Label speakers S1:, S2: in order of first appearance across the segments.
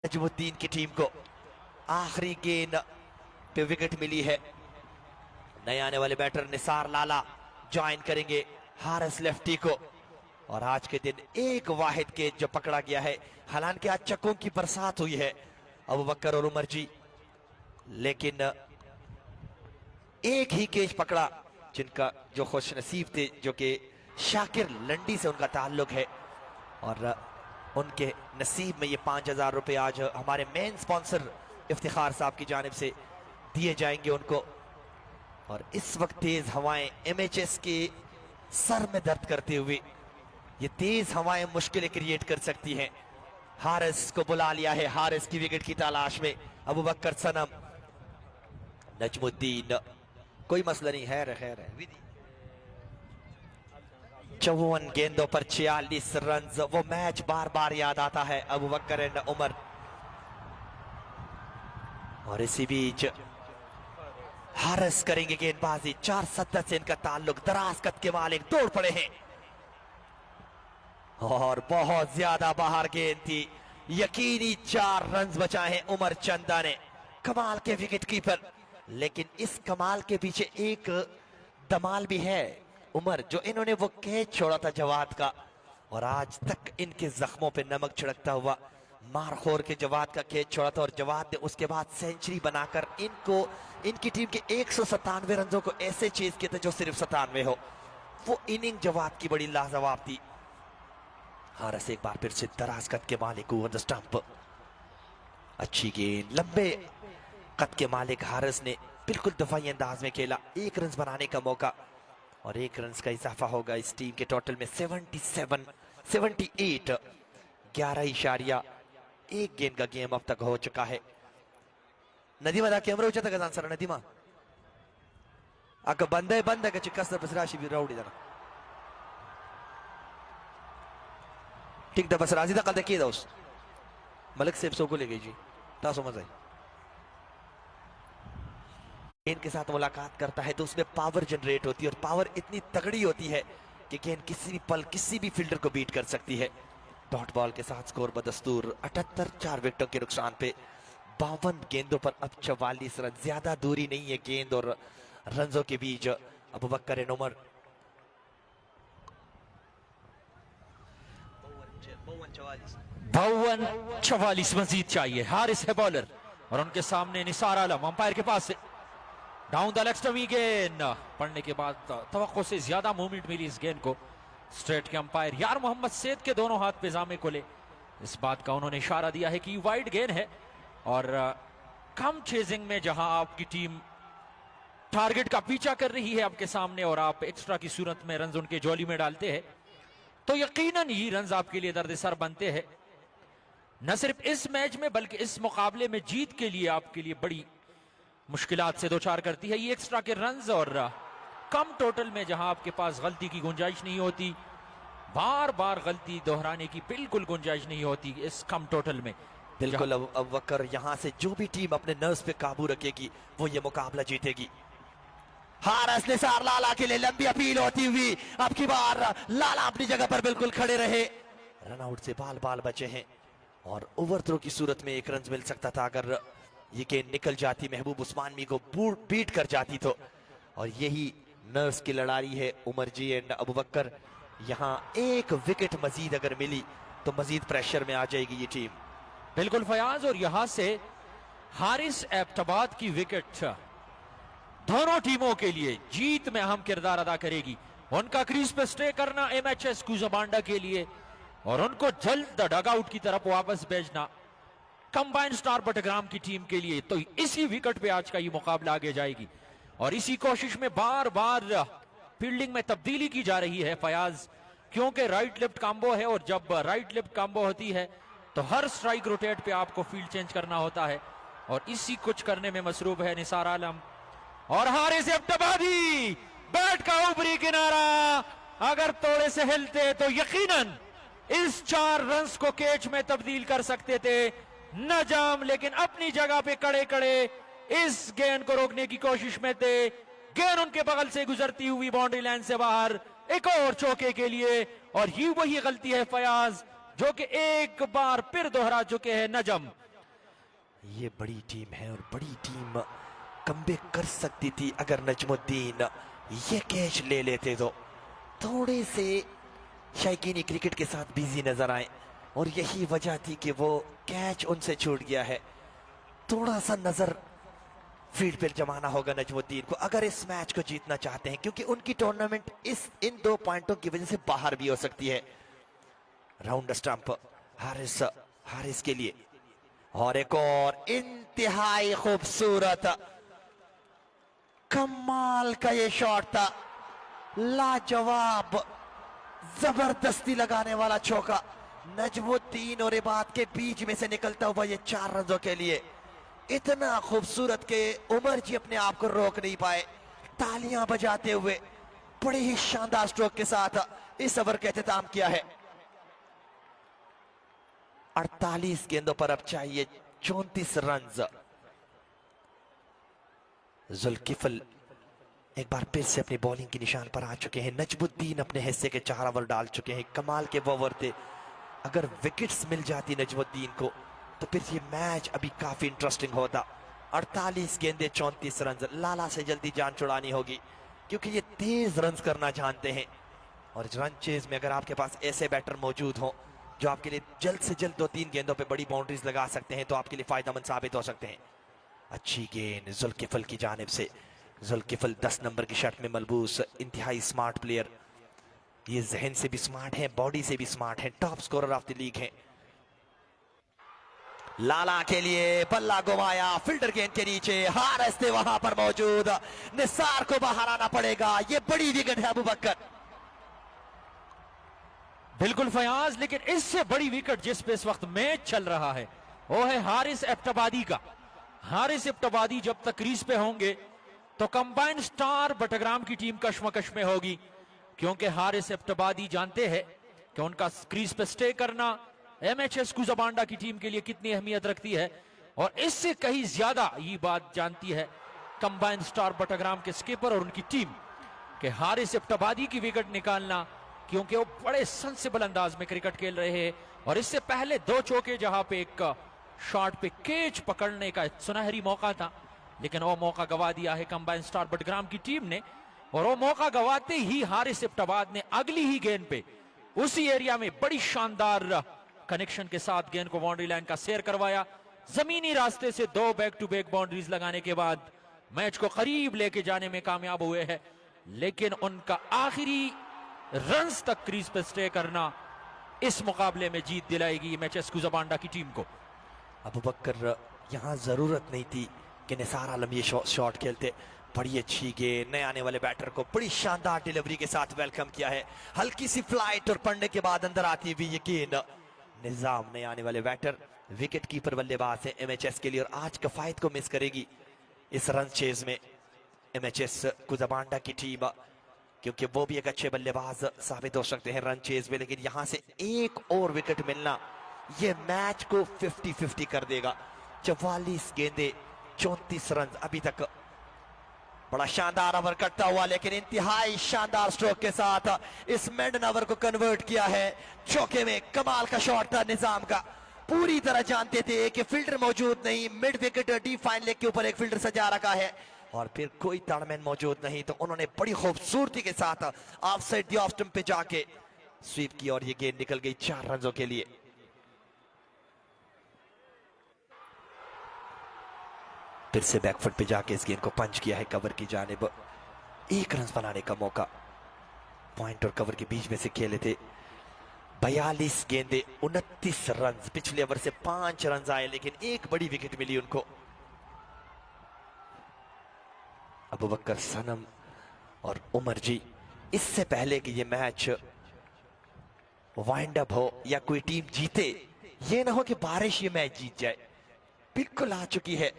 S1: नजमुद्दीन की टीम को आखिरी गेंद पे विकेट मिली है। नए आने वाले बैटर निसार लाला ज्वाइन करेंगे हारिस लेफ्टी को। और आज के दिन एक वाहिद गेंद जो पकड़ा गया है, हालांकि आज चक्कों की बरसात हुई है अबू बकर और उमर जी, लेकिन एक ही कैच पकड़ा जिनका जो खुश नसीब थे, जो कि शाकिर लंडी से उनका ताल्लुक है। और उनके नसीब में ये 5,000 रुपए आज हमारे मेन स्पॉन्सर इफ्तिखार साहब की जानिब से दिए जाएंगे उनको। और इस वक्त तेज हवाएं एमएचएस के सर में दर्द करते हुए, ये तेज हवाएं मुश्किलें क्रिएट कर सकती हैं। हारिस को बुला लिया है, हारिस की विकेट की तलाश में अबू बकर सनम। नजमुद्दीन कोई मसला नहीं है, खैर है। 54 गेंदों पर 46 रन, वो मैच बार बार याद आता है अबू बकर एंड उमर। और इसी बीच हारिस करेंगे गेंदबाजी, 4 सदस्य से इनका ताल्लुक, दराज कद के मालिक दौड़ पड़े हैं और बहुत ज्यादा बाहर गेंद थी। यकीनी 4 रन बचाए हैं उमर चंदा ने, कमाल के विकेट कीपर। लेकिन इस कमाल के पीछे एक दमाल भी है उमर, जो इन्होंने वो कैच छोड़ा था जवाद का, और आज तक इनके जख्मों पे नमक छिड़कता हुआ मारखोर के जवाद का कैच छोड़ा था। और जवाद ने उसके बाद सेंचुरी बनाकर इनको, इनकी टीम के 197 रनों को ऐसे चेज किए थे जो सिर्फ 97 हो। वो इनिंग जवाद की बड़ी लाजवाब थी। हारिस एक बार फिर से दराज कद के मालिक ओवर द स्टंप, अच्छी गेंद, लंबे कद के मालिक हारिस ने बिल्कुल दफाई अंदाज में खेला। 1 रन बनाने का मौका और 1 रन का इजाफा होगा इस टीम के टोटल में 78। 11.1 गेंद का गेम अब तक हो चुका है। नदीमा दा कैमरा उच्च तक आंसर नदीमा अक बंदे बंद का चिक्कस बस राशि भी राउडी दा ठीक दा बस राजी दा कल देखिए दोस्त मलिक सेब सो को ले गई जी ता समझ आई। गेंद के साथ मुलाकात करता है तो उसमें पावर जनरेट होती है, और पावर इतनी तगड़ी होती है कि गेंद किसी भी पल किसी भी फील्डर को बीट कर सकती है। डॉट बॉल के साथ स्कोर बदस्तूर 78, 4 विकेटों के नुकसान पे 52 गेंदों पर अब 44 रन। ज्यादा दूरी नहीं है गेंद और रनों के बीच। अबू बकर एंड उमर
S2: 52-44 मजीद चाहिए। हारिस है बॉलर और उनके सामने निसार आलम अंपायर के पास से डाउन द लेग स्टंप गेंद पड़ने के बाद तवक्को से ज्यादा मूवमेंट मिली इस गेंद को। स्ट्रेट के अंपायर यार मोहम्मद सैद के दोनों हाथ पे जामे को ले, इस बात का उन्होंने इशारा दिया है कि वाइड गेंद है। और कम चेजिंग में जहां आपकी टीम टारगेट का पीछा कर रही है आपके सामने और आप एक्स्ट्रा की सूरत में रन उनके झोली में डालते हैं, तो यकीनन ही रन आपके लिए दर्दसर बनते हैं। न सिर्फ इस मैच में बल्कि इस मुकाबले में जीत के लिए आपके लिए बड़ी मुश्किलात से दो चार करती है ये एक्स्ट्रा के रन्स। और कम टोटल में जहां आपके पास गलती की गुंजाइश नहीं होती, बार बार गलती दोहराने की बिल्कुल गुंजाइश नहीं होती इस कम टोटल में।
S1: बिल्कुल अब वकर यहां से जो भी टीम अपने नर्व्स पे काबू रखेगी वो ये मुकाबला जीतेगी। हारिस निसार लाला के लिए लंबी अपील होती हुई अब की बार लाला अपनी जगह पर बिल्कुल खड़े रहे। रनआउट से बाल बाल बचे हैं और ओवर थ्रो की सूरत में 1 रन मिल सकता था अगर ये गेंद निकल जाती, महबूब उस्मानी को बीट कर जाती तो। और यही नर्व्स की लड़ाई है उमर जी एंड अबू बकर। यहाँ 1 विकेट मजीद अगर मिली तो मजीद प्रेशर में आ जाएगी ये टीम।
S2: बिल्कुल फयाज, और यहां से हारिस एबटाबाद की विकेट दोनों टीमों के लिए जीत में अहम किरदार अदा करेगी। उनका क्रीज पे स्टे करना एमएचएस कुजाबांडा के लिए और उनको जल्द डगआउट की तरफ वापस भेजना कंबाइंड स्टार बटग्राम की टीम के लिए। तो इसी विकेट पे आज का ये मुकाबला आगे जाएगी और इसी कोशिश में बार बार फील्डिंग में तब्दीली की जा रही है फयाज, क्योंकि राइट लेफ्ट कॉम्बो है और जब राइट लेफ्ट कॉम्बो होती है तो हर स्ट्राइक रोटेट पे आपको फील्ड चेंज करना होता है और इसी कुछ करने में मसरूफ है निसार आलम। और हारिस एबटाबादी बैट का ऊपरी किनारा अगर थोड़े से हिलते तो यकीनन इस 4 रन्स को कैच में तब्दील कर सकते थे नजाम, लेकिन अपनी जगह पे कड़े कड़े इस गेंद को रोकने की कोशिश में थे। गेंद उनके बगल से गुजरती हुई बाउंड्री लाइन से बाहर, एक और चौके के लिए। और ये वही गलती है फयाज जो कि एक बार फिर दोहरा चुके हैं नजम।
S1: ये बड़ी टीम है और बड़ी टीम कमबैक कर सकती थी अगर नजमुद्दीन ये कैच ले लेते तो। थोड़े से शायकीनी क्रिकेट के साथ बिजी नजर आए और यही वजह थी कि वो कैच उनसे छूट गया है। थोड़ा सा नजर फील्ड पर जमाना होगा नजमुद्दीन को अगर इस मैच को जीतना चाहते हैं, क्योंकि उनकी टूर्नामेंट इन 2 पॉइंटों की वजह से बाहर भी हो सकती है। राउंड स्टंप हारिस के लिए और एक और इंतहाई खूबसूरत कमाल का ये शॉट था, लाजवाब जबरदस्ती लगाने वाला चौका नजमुद्दीन और इबाद के बीच में से निकलता हुआ ये 4 रनों के लिए इतना खूबसूरत के उमर जी अपने आप को रोक नहीं पाए, तालियां बजाते हुए बड़े ही शानदार स्ट्रोक के साथ इस ओवर का एहतमाम किया है। 48 गेंदों पर अब चाहिए 34 रन। जुल्किफल एक बार फिर से अपनी बॉलिंग के निशान पर आ चुके हैं। नजमुद्दीन अपने हिस्से के 4 ओवर डाल चुके हैं। कमाल के वो ओवर थे, अगर विकेट्स मिल जाती नजमुद्दीन को तो फिर ये मैच अभी काफी इंटरेस्टिंग होता। 48 गेंदे 34 रन, लाला से जल्दी जान छुड़ानी होगी क्योंकि ये तेज रन करना जानते हैं। और रन चेज में अगर आपके पास ऐसे बैटर मौजूद हो जो आपके लिए जल्द से जल्द 2-3 गेंदों पे बड़ी बाउंड्रीज लगा सकते हैं तो आपके लिए फायदेमंद साबित हो सकते हैं। अच्छी गेंद जुल्किफल की जानिब से। जुल्किफल 10 नंबर की शर्ट में मलबूस इंतहाई स्मार्ट प्लेयर, ये जहन से भी स्मार्ट है, बॉडी से भी स्मार्ट है, top scorer of the league है। लाला के लिए बल्ला घुमाया, फील्डर गेंद के नीचे, हारिस थे वहां पर मौजूद, निसार को बाहर आना पड़ेगा। ये बड़ी विकेट है अबू बकर।
S2: बिल्कुल फयाज, लेकिन इससे बड़ी विकेट जिस पे इस वक्त मैच चल रहा है वो है हारिस एबटाबादी का। हारिस एबटाबादी जब तक क्रीज पे होंगे तो कंबाइंड स्टार बटग्राम की टीम कश्मकश में होगी, क्योंकि हारिस एबटाबादी जानते हैं कि उनका क्रीज पे स्टे करना एमएचएस कुजाबांडा की टीम के लिए कितनी अहमियत रखती है। और इससे कहीं ज्यादा ये बात जानती है कंबाइंड स्टार बटग्राम के स्कीपर और उनकी टीम कि हारिस एबटाबादी की विकेट निकालना, क्योंकि वो बड़े सेंसिबल अंदाज में क्रिकेट खेल रहे हैं। और इससे पहले 2 चौके जहां पे एक शॉट पे कैच पकड़ने का सुनहरी मौका था, लेकिन वो मौका गवा दिया है कंबाइन स्टार बटग्राम की टीम ने। और वो मौका गवाते ही हारिस एबटाबाद ने अगली ही गेंद पे उसी एरिया में बड़ी शानदार कनेक्शन के साथ गेंद को बाउंड्री लाइन का सैर करवाया। जमीनी रास्ते से 2 बैक टू बैक बाउंड्रीज लगाने के बाद मैच को करीब लेके जाने में कामयाब हुए हैं, लेकिन उनका आखिरी रन्स तक क्रीज पे स्टे करना इस मुकाबले में जीत दिलाएगी एमएचएस कुजाबांडा की टीम को।
S1: अबू बकर यहां जरूरत नहीं थी कि निसार आलम ये शॉट खेलते। बड़ी अच्छी गेंद, नए आने वाले बैटर को बड़ी शानदार डिलीवरी के साथ वेलकम किया है। हल्की सी फ्लाइट और पढ़ने के बाद अंदर आती हुई ये गेंद। निजाम नए आने वाले बैटर, विकेट कीपर बल्लेबाज है एमएचएस के लिए और आज कफायत को मिस करेगी इस रन चेज में एमएचएस कुजाबांडा की टीम, क्योंकि वो भी एक अच्छे बल्लेबाज साबित हो सकते हैं रन चेज में। लेकिन यहां से एक और विकेट मिलना ये मैच को 50-50 कर देगा। 44 गेंदे 34 रन। अभी तक बड़ा शानदार ओवर कटता हुआ, लेकिन इंतहाई शानदार स्ट्रोक के साथ इस मेडन ओवर को कन्वर्ट किया है चौके में। कमाल का शॉट था निजाम का। पूरी तरह जानते थे कि फील्डर मौजूद नहीं, mid wicket deep fine leg के ऊपर एक फील्डर सजा रखा है और फिर कोई ताड़मैन मौजूद नहीं, तो उन्होंने बड़ी खूबसूरती के साथ of side the off stump पे जाके स्वीप की और ये गेंद निकल गई 4 रनों के लिए। फिर से बैकफुट पे जाके इस गेंद को पंच किया है कवर की जानिब। 1 रन बनाने का मौका पॉइंट और कवर के बीच में से खेले थे। 42 गेंदे 29 रन। पिछले ओवर से 5 रन आए, लेकिन एक बड़ी विकेट मिली उनको। अबू बकर, सनम और उमर जी, इससे पहले कि ये मैच वाइंड अप हो या कोई टीम जीते, ये ना हो कि बारिश ये मैच जीत जाए। बिल्कुल आ चुकी है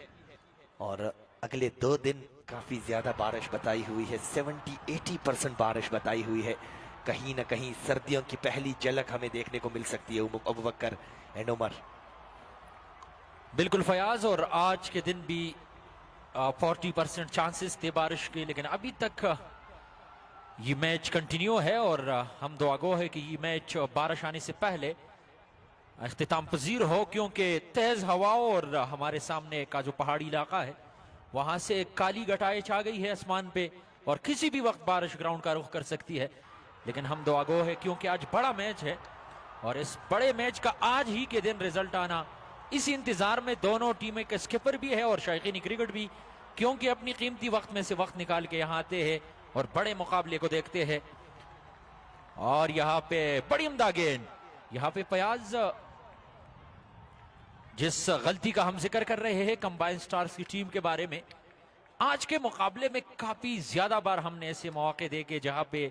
S1: और अगले 2 दिन काफी ज्यादा बारिश बताई हुई है। 70-80% बारिश बताई हुई है। कहीं ना कहीं सर्दियों की पहली झलक हमें देखने को मिल सकती है अबू बकर एंड उमर।
S2: बिल्कुल फयाज, और आज के दिन भी 40% चांसेस थे बारिश के, लेकिन अभी तक ये मैच कंटिन्यू है और हम दुआगो है कि ये मैच बारिश आने से पहले अख्तिताम पजीर हो, क्योंकि तेज हवाओं और हमारे सामने का जो पहाड़ी इलाका है वहां से काली घटाएं छा गई है आसमान पे और किसी भी वक्त बारिश ग्राउंड का रुख कर सकती है। लेकिन हम दुआगो है क्योंकि आज बड़ा मैच है और इस बड़े मैच का आज ही के दिन रिजल्ट आना, इस इंतजार में दोनों टीमें के स्किपर भी है और शायकीन क्रिकेट भी, क्योंकि अपनी कीमती वक्त में से वक्त निकाल के यहाँ आते हैं और बड़े मुकाबले को देखते हैं। और यहाँ पे बड़ी उम्दा गेंद, यहाँ पे फयाज जिस गलती का हम जिक्र कर रहे हैं कंबाइन स्टार्स की टीम के बारे में, आज के मुकाबले में काफी ज्यादा बार हमने ऐसे मौके देखे जहां पे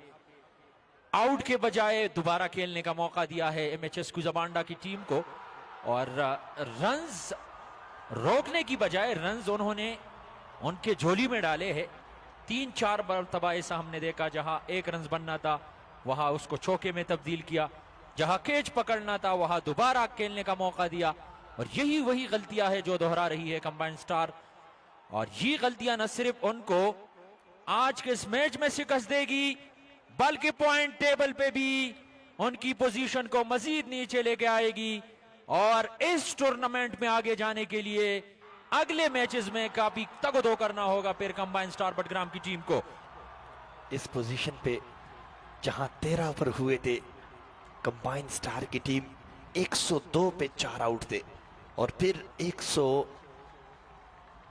S2: आउट के बजाय दोबारा खेलने का मौका दिया है एमएचएस कुजाबांडा की टीम को, और रन्स रोकने की बजाय रन्स उन्होंने उनके झोली में डाले हैं। 3-4 मरतबा ऐसा हमने देखा जहां एक रन बनना था वहां उसको चौके में तब्दील किया, जहां कैच पकड़ना था वहां दोबारा खेलने का मौका दिया, और यही वही गलतियां है जो दोहरा रही है कंबाइंड स्टार। और ये गलतियां न सिर्फ उनको आज के इस मैच में शिकस्त देगी बल्कि पॉइंट टेबल पे भी उनकी पोजीशन को मजीद नीचे लेके आएगी और इस टूर्नामेंट में आगे जाने के लिए अगले मैचेस में काफी तगदो करना होगा फिर कंबाइंड स्टार बडग्राम की टीम को।
S1: इस पोजीशन पे जहां 13 ओवर हुए थे, कंबाइंड स्टार की टीम 102 पे 4 आउट थे और फिर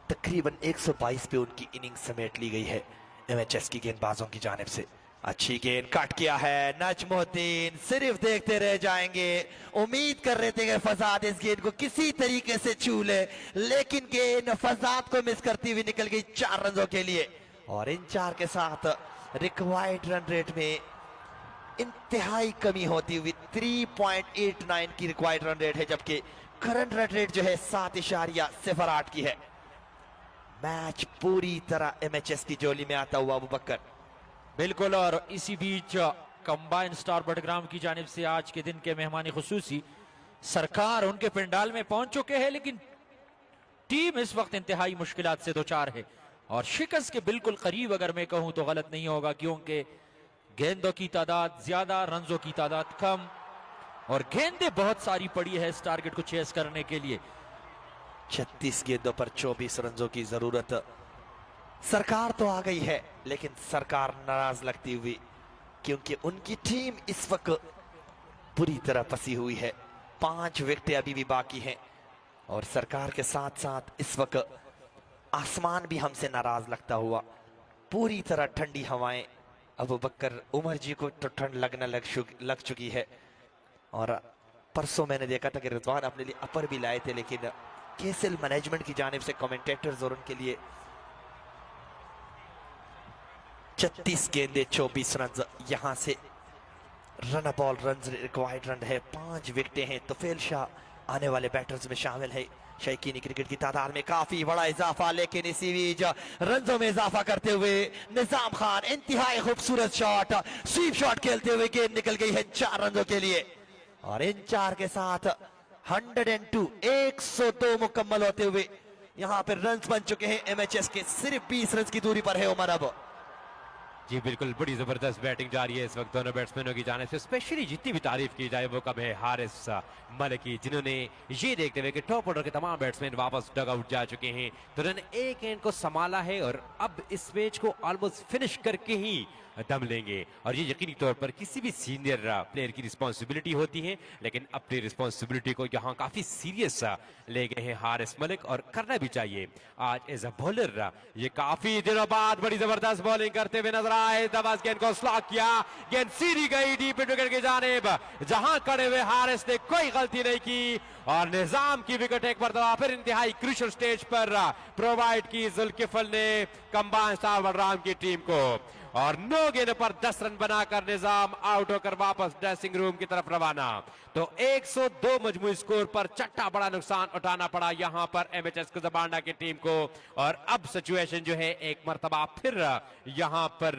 S1: तकरीबन 122 पे उनकी इनिंग समेट ली गई है एमएचएस की गेंदबाजों की जानिब से। अच्छी गेंद कट किया है नजमुद्दीन, सिर्फ देखते रह जाएंगे। उम्मीद कर रहे थे कि फसाद इस गेंद को किसी तरीके से छू ले, लेकिन गेंद फसाद को मिस करती हुई निकल गई 4 रनों के लिए। और इन 4 के साथ रिक्वायर्ड रन रेट में इंतहाई कमी होती हुई 3.89 की रिक्वायर्ड रन रेट है, जबकि करंट रन रेट जो है 7.08 की है। मैच पूरी तरह एमएचएस की जोली में आता हुआ अबूबकर।
S2: बिल्कुल, और इसी बीच कंबाइंड स्टार बडग्राम की जानिब से आज के दिन के मेहमानी खुसूसी सरकार उनके पंडाल में पहुंच चुके हैं, लेकिन टीम इस वक्त इंतहाई मुश्किलात से दो चार है और शिकस्त के बिल्कुल करीब अगर मैं कहूं तो गलत नहीं होगा, क्योंकि गेंदों की तादाद ज्यादा, रनों की तादाद कम और गेंदें बहुत सारी पड़ी है इस टारगेट को चेस करने के लिए।
S1: 36 गेंदों पर 24 रनों की जरूरत। सरकार तो आ गई है लेकिन सरकार नाराज लगती हुई, क्योंकि उनकी टीम इस वक्त पूरी तरह फंसी हुई है। 5 विकेटें अभी भी बाकी हैं और सरकार के साथ साथ इस वक्त आसमान भी हमसे नाराज लगता हुआ। पूरी तरह ठंडी हवाएं, अबूबकर उमर जी को तो ठंड लगने लग चुकी है। और परसों मैंने देखा था कि रिजवान अपने लिए अपर भी लाए थे, लेकिन केएसएल मैनेजमेंट की जानिब से कमेंटेटर्स और उनके लिए 36 गेंदे 24 रन। यहां से run ball run required run है, 5 विकेटें हैं। तुफैल शाह आने वाले बैटर्स में शामिल है। शौकीनी क्रिकेट की तादाद में काफी बड़ा इजाफा, लेकिन इसी बीच रनों में इजाफा करते हुए निजाम खान इंतहाई खूबसूरत शॉट, स्वीप शॉट खेलते हुए गेंद निकल गई है 4 रनों के लिए। और इन 4 के साथ 102 मुकम्मल होते हुए यहां पर रन बन चुके हैं एमएचएस के। सिर्फ 20 रन की दूरी पर है उमर। अब
S3: जी बिल्कुल, बड़ी जबरदस्त बैटिंग जारी है इस वक्त दोनों बैट्समैनों की जाने से। स्पेशली जितनी भी तारीफ की जाए वो कम है हारिस मलिक की, जिन्होंने ये देखते हुए कि टॉप ऑर्डर के तमाम बैट्समैन वापस डग आउट जा चुके हैं तो उन्होंने एक एंड को संभाला है और अब इस मैच को ऑलमोस्ट फिनिश करके ही दम लेंगे। और ये यकीनी तौर पर किसी भी सीनियर प्लेयर की रिस्पॉन्सिबिलिटी होती है, लेकिन अपनी रिस्पॉन्सिबिलिटी को यहाँ काफी सीरियस ले गए हैं हारिस मलिक और करना भी चाहिए। आज एज अ बॉलर ये काफी दिनों बाद बड़ी जबरदस्त बॉलिंग करते हुए नजर आए। दबास गेंद को स्लॉक किया, गेंद सीधी गई डीप विकेट की जानिब, जहां खड़े हुए हारिस ने कोई गलती नहीं की और निजाम की विकेट एक मरतबा फिर इंतहाई क्रूशियल स्टेज पर प्रोवाइड की जुल्किफल ने कंबाइंड स्टार बडग्राम की टीम को। और 9 गेंद पर 10 रन बनाकर निजाम आउट होकर वापस ड्रेसिंग रूम की तरफ रवाना। तो 102 मजमूई स्कोर पर चट्टा बड़ा नुकसान उठाना पड़ा यहां पर एमएचएस कुजाबांडा की टीम को। और अब सिचुएशन जो है एक मरतबा फिर यहां पर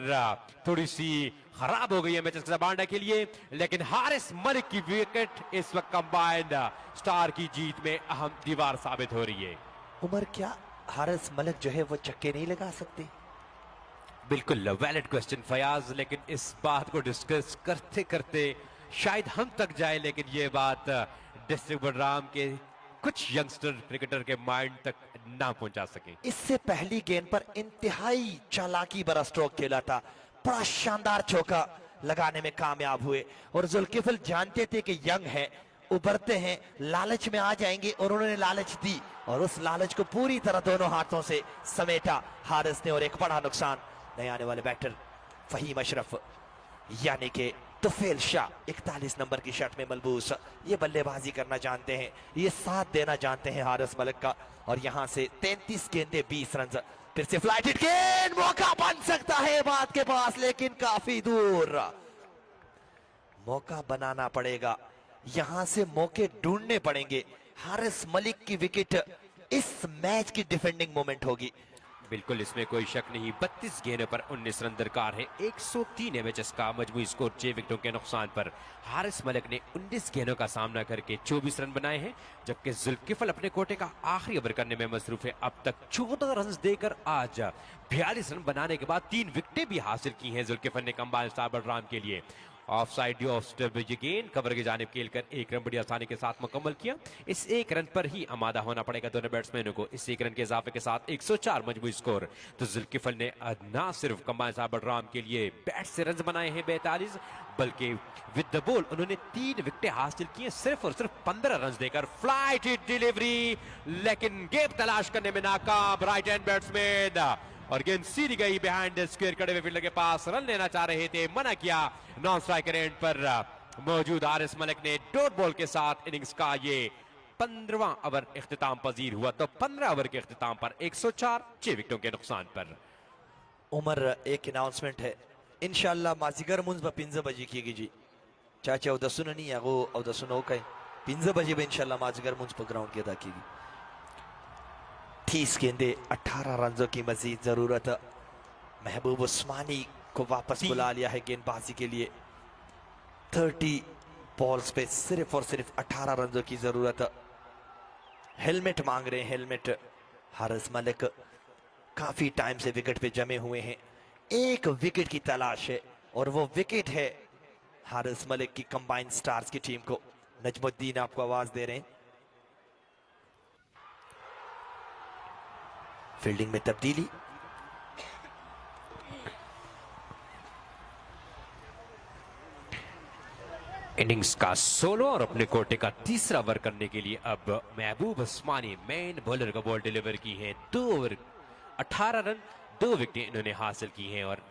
S3: थोड़ी सी खराब हो गई है एमएचएस कुजाबांडा के लिए, लेकिन हारिस मलिक की विकेट इस वक्त कंबाइंड स्टार की जीत में अहम दीवार साबित हो रही है।
S1: उमर, क्या हारिस मलिक जो है वो चक्के नहीं लगा सकते?
S3: बिल्कुल वैलिड क्वेश्चन फयाज, लेकिन इस बात को डिस्कस करते करते शायद हम तक जाए, लेकिन ये बात डिस्ट्रिक्ट बलराम के कुछ यंगस्टर क्रिकेटर के माइंड तक ना पहुंचा सके।
S1: इससे पहली गेंद पर इंतहाई चालाकी भरा स्ट्रोक खेला था, बड़ा शानदार चौका लगाने में कामयाब हुए। और जुल्किफल जानते थे कि यंग है, उभरते हैं, लालच में आ जाएंगे, और उन्होंने लालच दी और उस लालच को पूरी तरह दोनों हाथों से समेटा हारिस ने। और एक बड़ा नुकसान नए आने वाले बैटर फहीम अशरफ यानी कि तुफेल शाह 41 नंबर की शर्ट में मलबूस, ये बल्लेबाजी करना जानते हैं, ये साथ देना जानते हैं हारिस मलिक का। और यहां से 33 गेंदे 20 रन। फिर से फ्लाइट हिट गेंद, मौका बन सकता है बात के पास, लेकिन काफी दूर। मौका बनाना पड़ेगा, यहां से मौके ढूंढने पड़ेंगे। हारिस मलिक की विकेट इस मैच की डिफेंडिंग मोमेंट होगी।
S3: बिल्कुल, इसमें कोई शक नहीं। 32 गेंदों पर 19 रन दरकार है। 103 एमएचएस का मजमूई स्कोर 6 विकेटों के नुकसान पर। हारिस मलिक ने 19 गेंदों का सामना करके 24 रन बनाए हैं, जबकि जुल्किफल अपने कोटे का आखिरी ओवर करने में मसरूफ है। अब तक 14 रन देकर आज 42 रन बनाने के बाद 3 विकेटें भी हासिल की हैं जुल्किफल ने कंबाइंड स्टार बलराम के लिए। ऑफ साइड गेंद कवर की जानिब खेलकर 1 रन बड़ी आसानी के साथ मुकम्मल किया। इस 1 रन पर ही आमादा होना पड़ेगा दोनों बैट्समैनों को। इस 1 रन के इजाफे के साथ 104 मजमूई स्कोर। तो जुल्किफल ने ना सिर्फ कंबाइंड स्टार बलराम के लिए बैट से रन बनाए हैं 42, बल्कि विद द बॉल उन्होंने 3 विकेटें हासिल की हैं सिर्फ और सिर्फ 15 रन देकर। फ्लाइट हिट डिलीवरी, लेकिन गेप तलाश करने में नाकाम राइट हैंड बैट्समैन, और गेंद सीधी गई बिहाइंड द स्क्वायर खड़े हुए फील्डर के पास। रन लेना चाह रहे थे, मना किया नॉन स्ट्राइकर एंड पर मौजूद हारिस मलिक ने डॉट बॉल के साथ इनिंग्स का ये 15वां ओवर इख्तिताम पजीर हुआ। तो 15 ओवर के इख्तिताम पर 104, 6 विकेटों के नुकसान पर।
S1: उमर एक अनाउंसमेंट है, इंशाल्लाह माजिगर मुंज ब 15 बजे की जी, चाचा उदसुन नहीं है वो उदसुन हो कहीं 15 बजे में इंशाल्लाह माजिगर मुंज पर ग्राउंड की अदा की। 30 गेंदे 18 रनों की मजीद जरूरत। महबूब उस्मानी को वापस बुला लिया है गेंदबाजी के लिए। 30 बॉल्स पे सिर्फ और सिर्फ 18 रनों की जरूरत। हेलमेट मांग रहे हैं, हेलमेट। हारिस मलिक काफी टाइम से विकेट पे जमे हुए हैं, एक विकेट की तलाश है, और वो विकेट है हारिस मलिक की कंबाइंड स्टार्स की टीम को। नजमुद्दीन आपको आवाज दे रहे हैं। फील्डिंग में तब्दीली,
S3: इनिंग्स का 16 और अपने कोटे का तीसरा ओवर करने के लिए अब महबूब उस्मानी मेन बॉलर का बॉल डिलीवर की है। 2 ओवर 18 रन, 2 विकेटें इन्होंने हासिल की हैं, और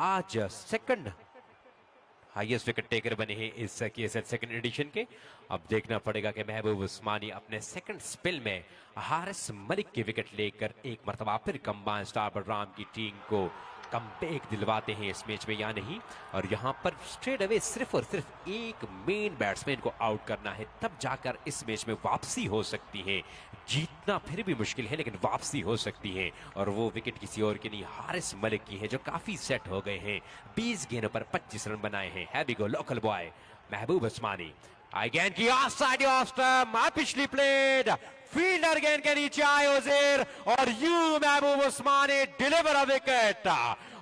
S3: आज सेकंड हाईएस्ट विकेट टेकर बने हैं इस केएसएल सेकंड एडिशन के। अब देखना पड़ेगा कि महबूब उस्मानी अपने सेकंड स्पेल में हारिस मलिक की विकेट लेकर एक मरतबा फिर कंबाइंड स्टार बलराम की टीम को कमबैक दिलवाते हैं इस मैच में या नहीं। और यहां पर स्ट्रेट अवे सिर्फ और सिर्फ एक मेन बैट्समैन को आउट करना है, तब जाकर इस मैच में वापसी हो सकती है। जीतना फिर भी मुश्किल है, लेकिन वापसी हो सकती है, और वो विकेट किसी और की नहीं हारिस मलिक की है, जो काफी सेट हो गए हैं। 20 गेंदों पर 25 रन बनाए हैं। हैवी गो लोकल बॉय महबूब उस्मानी। अगेन की ऑफ साइड ऑफ स्टंप, पिछली प्लेड फील्डर गेंद के नीचे आए उज़ैर, और you Mehboob Usmani deliver a wicket.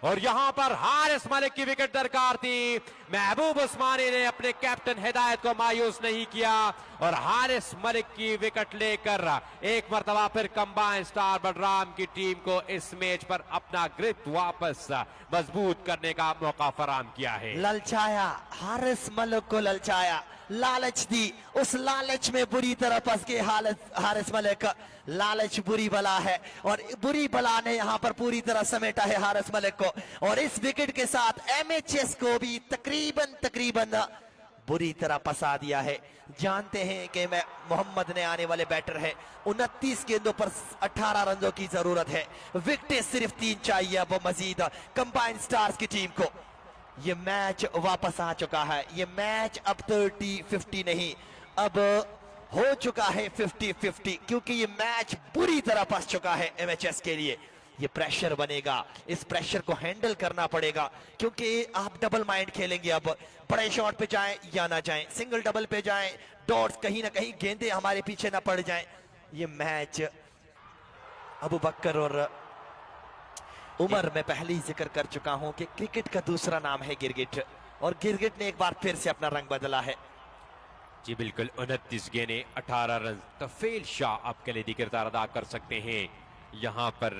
S3: और यहां पर हारिस मलिक की विकेट दरकार थी। महबूब उस्मानी ने अपने कैप्टन हिदायत को मायूस नहीं किया, और हारिस मलिक की विकेट लेकर एक मरतबा फिर कंबाइंड स्टार बलराम की टीम को इस मैच पर अपना ग्रिप वापस मजबूत करने का मौका फराहम किया है।
S1: ललचाया, हारिस मलिक को ललचाया, लालच दी, उस लालच में बुरी तरह फंस गए हारिस मलिक। लालच बुरी बला है, और बुरी बला ने यहां पर पूरी तरह समेटा है हारिस मलिक को, और इस विकेट के साथ एमएचएस को भी तकरीबन बुरी तरह फंसा दिया है। जानते हैं कि मैं मोहम्मद ने आने वाले बैटर है। 29 गेंदों पर 18 रनों की जरूरत है, विकेटें सिर्फ 3 चाहिए अब मजीद कंबाइंड स्टार्स की टीम को। ये मैच वापस आ चुका है, ये मैच अब 30-50 नहीं, अब हो चुका है 50-50, क्योंकि ये मैच बुरी तरह फंस चुका है एमएचएस के लिए। ये प्रेशर बनेगा, इस प्रेशर को हैंडल करना पड़ेगा, क्योंकि आप डबल माइंड खेलेंगे। अब बड़े शॉट पे जाएं या ना जाएं, सिंगल डबल पे जाएं, डॉट्स कहीं ना कहीं गेंदे हमारे पीछे ना पड़ जाएं। ये मैच अबू बकर और उमर में पहले ही जिक्र कर चुका हूं कि क्रिकेट का दूसरा नाम है गिरगिट, और गिरगिट ने एक बार फिर से अपना रंग बदला है।
S3: जी बिल्कुल, 29 गेंदें 18 रन। तफेल शाह अब कलीदी किरदार अदा कर सकते हैं यहाँ पर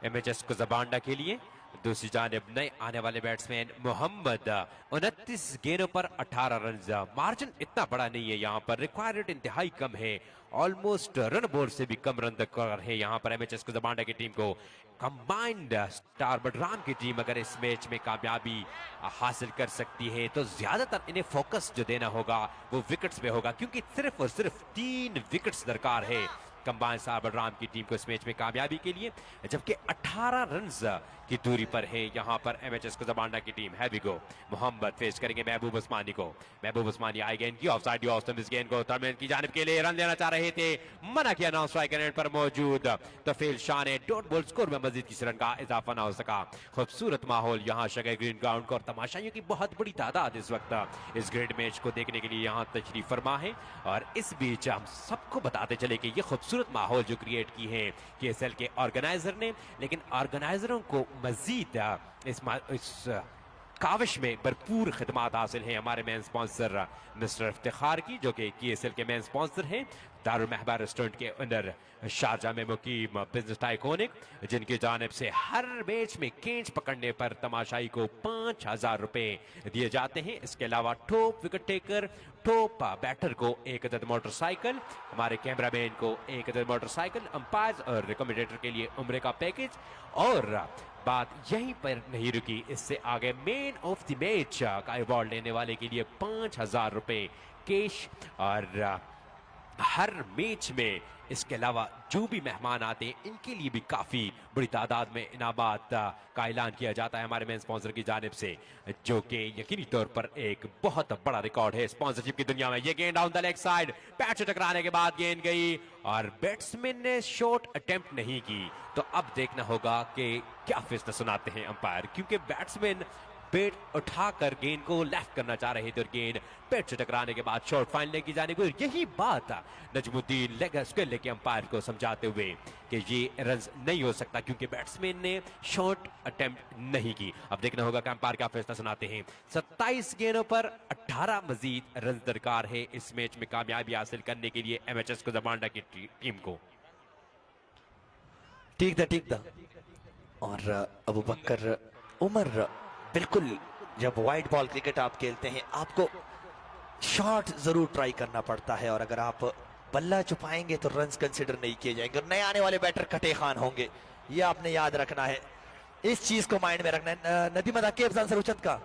S3: एमएचएस को जबांडा के लिए। दूसरी जानिब नए आने वाले बैट्समैन मोहम्मद, 29 गेंदों पर 18 रन। मार्जिन इतना बड़ा नहीं है यहाँ पर, रिक्वायर्ड इंतहाई कम है, ऑलमोस्ट रन बोर्ड से भी कम रन तक है यहाँ पर एमएचएस को जबांडा की टीम को। कंबाइंड स्टार बडराम की टीम अगर इस मैच में कामयाबी हासिल कर सकती है तो ज्यादातर इन्हें फोकस जो देना होगा वो विकेट्स पे होगा, क्योंकि सिर्फ और सिर्फ 3 विकेट्स दरकार है कंबाइंड स्टार बडराम की टीम को इस मैच में कामयाबी के लिए, जबकि 18 रन की दूरी पर है यहाँ पर एमएचएस को जबांडा की टीम। है गो मोहम्मद फेस करेंगे महबूब उस्मानी को। महबूब उस्मानी आए गेंद की ऑफसाइड ऑस्टन इस गेंद को टर्मिनेट की जानिब के लिए रन लेना चाह रहे थे, मना किया नॉन स्ट्राइक एंड पर मौजूद तफेल शाह ने डॉट बॉल स्कोर में मजीद किसी रन का इजाफा ना हो सका। खूबसूरत माहौल यहाँ शगर ग्रीन ग्राउंड को और तमाशाइयों की बहुत बड़ी तादाद इस वक्त इस ग्रेट मैच को देखने के लिए यहाँ तशरीफ फरमा है। और इस बीच हम सबको बताते चले कि ये खूबसूरत माहौल जो क्रिएट की है केएसएल के ऑर्गेनाइजर ने, लेकिन ऑर्गेनाइजरों को मजीद इस काविश में भरपूर खिदमात हासिल हैं हमारे मेन स्पॉन्सर मिस्टर इफ्तिखार की, जो कि केएसएल के मेन स्पॉन्सर हैं, दारुल महबा रेस्टोरेंट के अंदर शारजा में मुकीम बिजनेस टाइकोनिक, जिनकी जानिब से हर मैच में कैच पकड़ने पर तमाशाई को 5,000 रुपए दिए जाते हैं। इसके अलावा top wicket taker, top batter को 1 अदद मोटरसाइकिल, हमारे कैमरामैन को 1 अदद मोटरसाइकिल, अंपायर और रिकमेंडेटर के लिए उम्रे का पैकेज। और बात यहीं पर नहीं रुकी, इससे आगे मैन ऑफ द मैच का अवार्ड लेने वाले के लिए 5,000 रुपए कैश, और हर मैच में इसके अलावा जो भी मेहमान आते हैं इनके लिए भी काफी बड़ी तादाद में इनामात का ऐलान किया जाता है हमारे मेन स्पॉन्सर की जानिब से, जो कि यकीनी तौर पर एक बहुत बड़ा रिकॉर्ड है स्पॉन्सरशिप की दुनिया में। ये गेंद डाउन द लेग साइड, पैर से टकराने के बाद गेंद गई और बैट्समैन ने शॉट अटेम्प्ट नहीं की। तो अब देखना होगा कि क्या फैसला सुनाते हैं अंपायर, क्योंकि बैट्समैन बैट उठाकर गेंद को लेफ्ट करना चाह रहे थे और गेंद पैर से टकराने के बाद शॉट फाइनल की जाने को। यही बात नजमुद्दीन लेग स्क्वेयर लेके अंपायर को समझाते हुए कि ये रन नहीं हो सकता क्योंकि बैट्समैन ने शॉट अटेम्प्ट नहीं की। अब देखना होगा कि अंपायर क्या फैसला सुनाते हैं। 27 गेंदों पर 18 मजीद रन दरकार है इस मैच में कामयाबी हासिल करने के लिए एमएचएस को जबांडा की टीम को।
S1: ठीक था। और अबू बकर उमर, बिल्कुल जब वाइड बॉल क्रिकेट आप खेलते हैं आपको शॉट जरूर ट्राई करना पड़ता है, और अगर आप बल्ला छुपाएंगे तो रन्स कंसिडर नहीं किए जाएंगे और नए आने वाले बैटर कटे खान होंगे, ये आपने याद रखना है, इस चीज को माइंड में रखना है। नदीम अदाकेब आंसर उचत का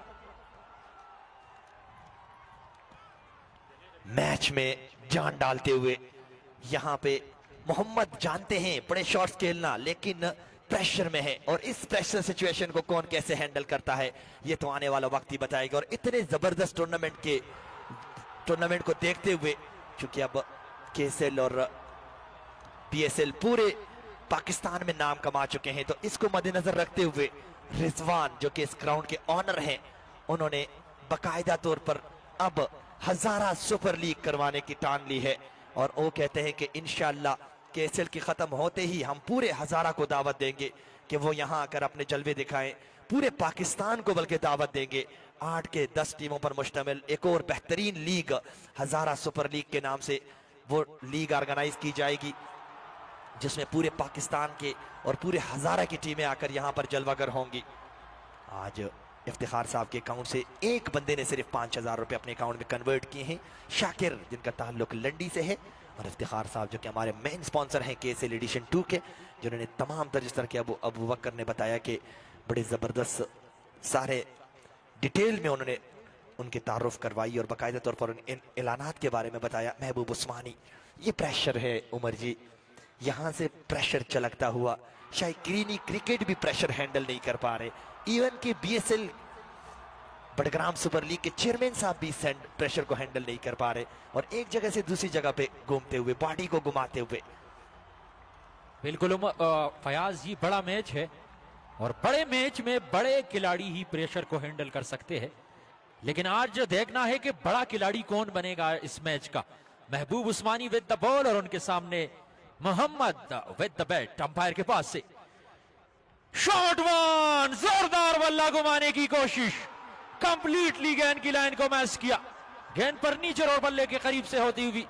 S1: मैच में जान डालते हुए यहां पे मोहम्मद जानते हैं बड़े शॉट्स खेलना, लेकिन प्रेशर में है और इस प्रेशर सिचुएशन को कौन कैसे हैंडल करता है ये तो आने वाला वक्त ही बताएगा। और इतने जबरदस्त टूर्नामेंट को देखते हुए, क्योंकि अब केएसएल और पीएसएल पूरे पाकिस्तान में नाम कमा चुके हैं, तो इसको मद्देनजर रखते हुए रिजवान जो कि इस ग्राउंड के ऑनर हैं, उन्होंने बाकायदा तौर पर अब हजारा सुपर लीग करवाने की ठान ली है। और वो कहते हैं कि इंशाअल्लाह केएसएल की खत्म होते ही हम पूरे हजारा को दावत देंगे कि वो यहाँ आकर अपने जलवे दिखाएं, पूरे पाकिस्तान को बल्कि दावत देंगे। 8 के 10 टीमों पर मुश्तमिल एक और बेहतरीन लीग हजारा सुपर लीग के नाम से वो लीग ऑर्गेनाइज की जाएगी, जिसमें पूरे पाकिस्तान के और पूरे हजारा की टीमें आकर यहाँ पर जलवागर होंगी। आज इफ्तिखार साहब के अकाउंट से एक बंदे ने सिर्फ 5,000 रुपए अपने अकाउंट में कन्वर्ट किए हैं, शाकिर जिनका ताल्लुक लंडी से है, और इफ्तिखार साहब जो कि हमारे मेन स्पॉन्सर हैं केएसएल एडिशन 2 के, जिन्होंने तमाम तरह जिस तरह के अबू बकर ने बताया कि बड़े ज़बरदस्त सारे डिटेल में उन्होंने उनके तारुफ करवाई और बाकायदा तौर पर इन ऐलानात के बारे में बताया। महबूब उस्मानी, ये प्रेशर है उमर जी, यहाँ से प्रेशर चलकता हुआ, शायद ग्रीनी क्रिकेट भी प्रेशर हैंडल नहीं कर पा रहे, इवन के बीएसएल बडग्राम सुपर लीग के चेयरमैन साहब भी प्रेशर को हैंडल नहीं कर पा रहे और एक जगह से दूसरी जगह पे घूमते हुए, बॉडी को घुमाते हुए।
S2: बिल्कुल फयाज, ये बड़ा मैच है और बड़े मैच में बड़े खिलाड़ी ही प्रेशर को हैंडल कर सकते हैं, लेकिन आज देखना है कि बड़ा खिलाड़ी कौन बनेगा इस मैच का। महबूब उस्मानी विद द बॉल और उनके सामने Mohammad with the bat. Umpire के पास से शॉट वन, जोरदार बल्ला घुमाने की कोशिश, कंप्लीटली गेंद की लाइन को मैच किया। गेंद पर नीचे और बल्ले के करीब से होती हुई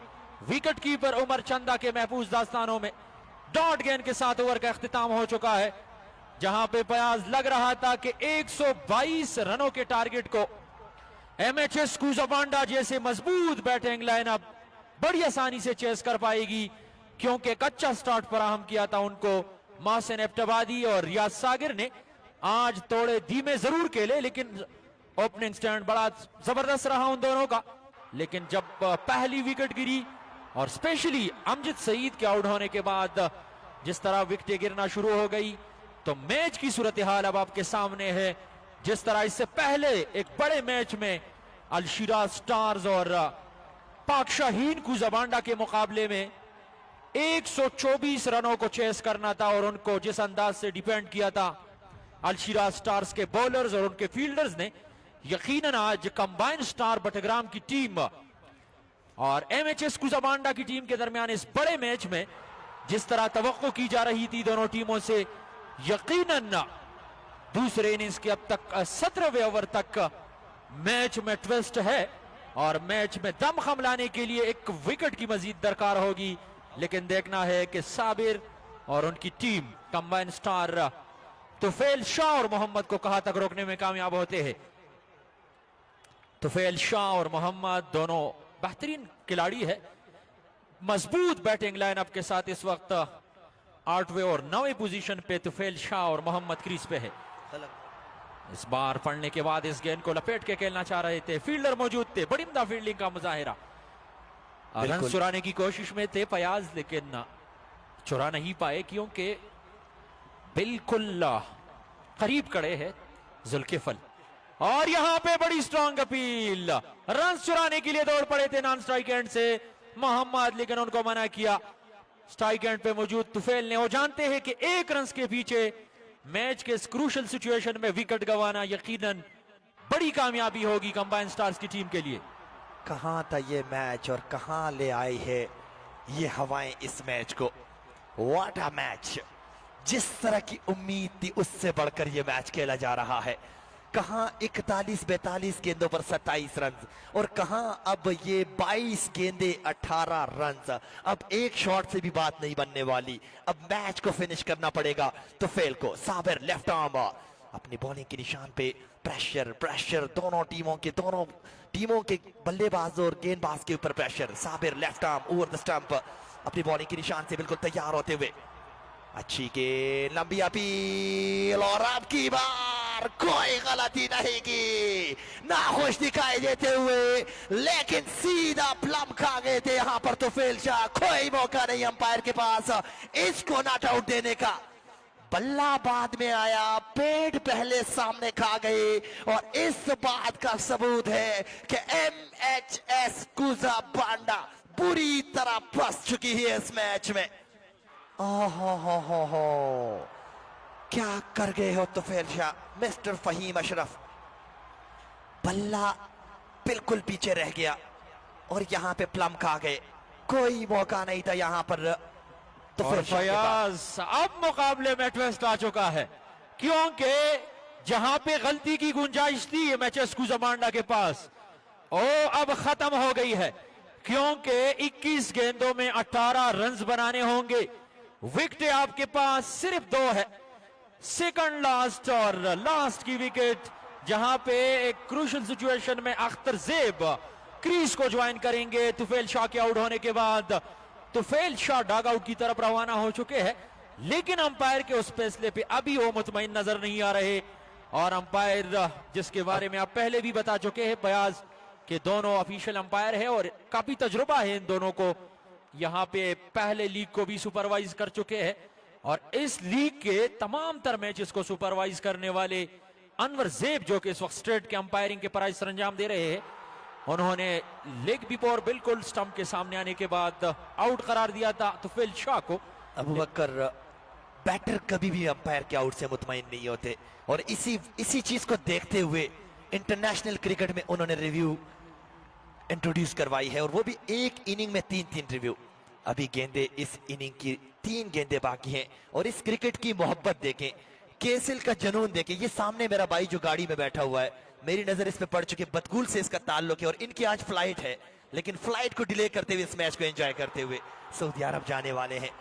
S2: विकेट कीपर उमर चंदा के महफूज दास्तानों में डॉट गेंद के साथ ओवर का अख्तिताम हो चुका है, जहां पे बयाज लग रहा था कि 122 रनों के टारगेट को एमएचएस कुजाबांडा जैसे मजबूत बैटिंग लाइनअप बड़ी आसानी से चेस कर पाएगी, क्योंकि कच्चा स्टार्ट फराहम किया था उनको मासिन एबटाबादी और रियाज सागिर ने। आज थोड़े धीमे जरूर खेले, लेकिन ओपनिंग स्टैंड बड़ा जबरदस्त रहा उन दोनों का। लेकिन जब पहली विकेट गिरी और स्पेशली अमजद सईद के आउट होने के बाद जिस तरह विकेटें गिरना शुरू हो गई, तो मैच की सूरत हाल अब आपके सामने है। जिस तरह इससे पहले एक बड़े मैच में अलशिराज स्टार्स और पाक शाहीन कुजाबांडा के मुकाबले में 124 रनों को चेस करना था, और उनको जिस अंदाज से डिपेंड किया था अलशिराज स्टार्स के बॉलर्स और उनके फील्डर्स ने, यकीनन आज कंबाइंड स्टार बटग्राम की टीम और एमएचएस कुजाबांडा की टीम के दरमियान इस बड़े मैच में जिस तरह तवक्को की जा रही थी दोनों टीमों से, यकीनन दूसरे इनिंग्स के अब तक 17वें ओवर तक मैच में ट्विस्ट है और मैच में दमखम लाने के लिए एक विकेट की मजीद दरकार होगी। लेकिन देखना है कि साबिर और उनकी team combined star Tufail Shah और मोहम्मद को कहां तक रोकने में कामयाब होते हैं। तुफेल शाह और मोहम्मद दोनों बेहतरीन खिलाड़ी है, मजबूत बैटिंग लाइनअप के साथ इस वक्त 8वें और 9वें पोजीशन पे तुफेल शाह और मोहम्मद क्रीज पे है। इस बार पढ़ने के बाद इस गेंद को लपेट के खेलना चाह रहे थे, फील्डर मौजूद थे, बड़ी उम्दा फील्डिंग का मुजाहिरा, रन चुराने की कोशिश में थे फयाज, लेकिन चुरा नहीं पाए क्योंकि बिल्कुल करीब खड़े हैं जुल्किफल। और यहां पे बड़ी स्ट्रांग अपील, रन चुराने के लिए दौड़ पड़े थे नॉन स्ट्राइक एंड से मोहम्मद, लेकिन उनको मना किया। स्ट्राइक एंड पे मौजूद तुफेल ने, वो जानते हैं कि एक रन के पीछे मैच के इस क्रूशल सिचुएशन में विकेट गंवाना यकीनन बड़ी कामयाबी होगी कंबाइंड स्टार्स की टीम के लिए।
S1: कहां था ये मैच और कहां ले आई है ये हवाएं इस मैच को। व्हाट अ मैच, जिस तरह की उम्मीद थी उससे बढ़कर ये मैच खेला जा रहा है। कहां 41-42 गेंदों पर 27 रन और कहां अब ये 22 गेंदे 18 रन। अब एक शॉट से भी बात नहीं बनने वाली, अब मैच को फिनिश करना पड़ेगा तुफेल को। साबिर लेफ्ट आर्म अपनी बॉलिंग के निशान पे, प्रेशर प्रेशर दोनों टीमों के बल्लेबाज और गेंदबाज के ऊपर pressure. Sabir left arm over the stump अपनी बॉलिंग के निशान से बिल्कुल तैयार होते हुए, अच्छी गेंद, लंबी अपील और अब की बार कोई गलती नहीं की, नाखुश दिखाई देते हुए, लेकिन सीधा प्लम खा गए थे यहां पर तुफेल शाह। कोई मौका नहीं अंपायर के पास इसको नॉट आउट देने का। बल्ला बाद में आया, पेड़ पहले सामने खा गए और इस बात का सबूत है कि एमएचएस कुजाबांडा बुरी तरह फंस चुकी है इस मैच में। हो क्या कर गए हो तुफेल शाह, मिस्टर फहीम अशरफ। बल्ला बिल्कुल पीछे रह गया और यहां पे प्लम खा गए, कोई मौका नहीं था यहां पर तुफेल शाह के पास।
S2: अब मुकाबले में ट्विस्ट आ चुका है, क्योंकि जहां पे गलती की गुंजाइश थी एमएचएस कुजाबांडा के पास, वो अब खत्म हो गई है, क्योंकि 21 गेंदों में 18 रन बनाने होंगे। विकेट आपके पास सिर्फ 2 है, सेकंड लास्ट और लास्ट की विकेट, जहां पे एक क्रूशल सिचुएशन में अख्तर ज़ेब क्रीज को ज्वाइन करेंगे तुफेल शाह के आउट होने के बाद। तुफेल शाह डग आउट की तरफ रवाना हो चुके हैं, लेकिन अंपायर के उस फैसले पे अभी वो मुतमईन नजर नहीं आ रहे। और अंपायर जिसके बारे में आप पहले भी बता चुके हैं बयाज के दोनों ऑफिशियल अंपायर है और काफी तजुर्बा है इन दोनों को, यहां पे पहले लीग को भी सुपरवाइज कर चुके हैं और इस लीग के तमाम तर मैचेस को सुपरवाइज करने वाले अनवर ज़ेब, जो कि इस वक्त स्ट्रेट के अंपायरिंग के प्राइस सरंजाम दे रहे हैं, उन्होंने लेग बिफोर बिल्कुल स्टंप के सामने आने के बाद आउट करार दिया था तुफेल शाह को।
S1: अबू बकर, बैटर कभी भी अंपायर के आउट से मुतमईन नहीं होते और इसी चीज को देखते हुए इंटरनेशनल क्रिकेट में उन्होंने रिव्यू इंट्रोड्यूस करवाई है और वो भी एक इनिंग में 3-3 रिव्यू। अभी गेंदे इस इनिंग की 3 गेंदे बाकी हैं और इस क्रिकेट की मोहब्बत देखें, केसिल का जुनून देखें। ये सामने मेरा भाई जो गाड़ी में बैठा हुआ है, मेरी नजर इस पे पड़ चुकी है, बतगुल से इसका ताल्लुक है और इनकी आज फ्लाइट है, लेकिन फ्लाइट को डिले करते हुए इस मैच को एंजॉय करते हुए सऊदी अरब जाने वाले हैं।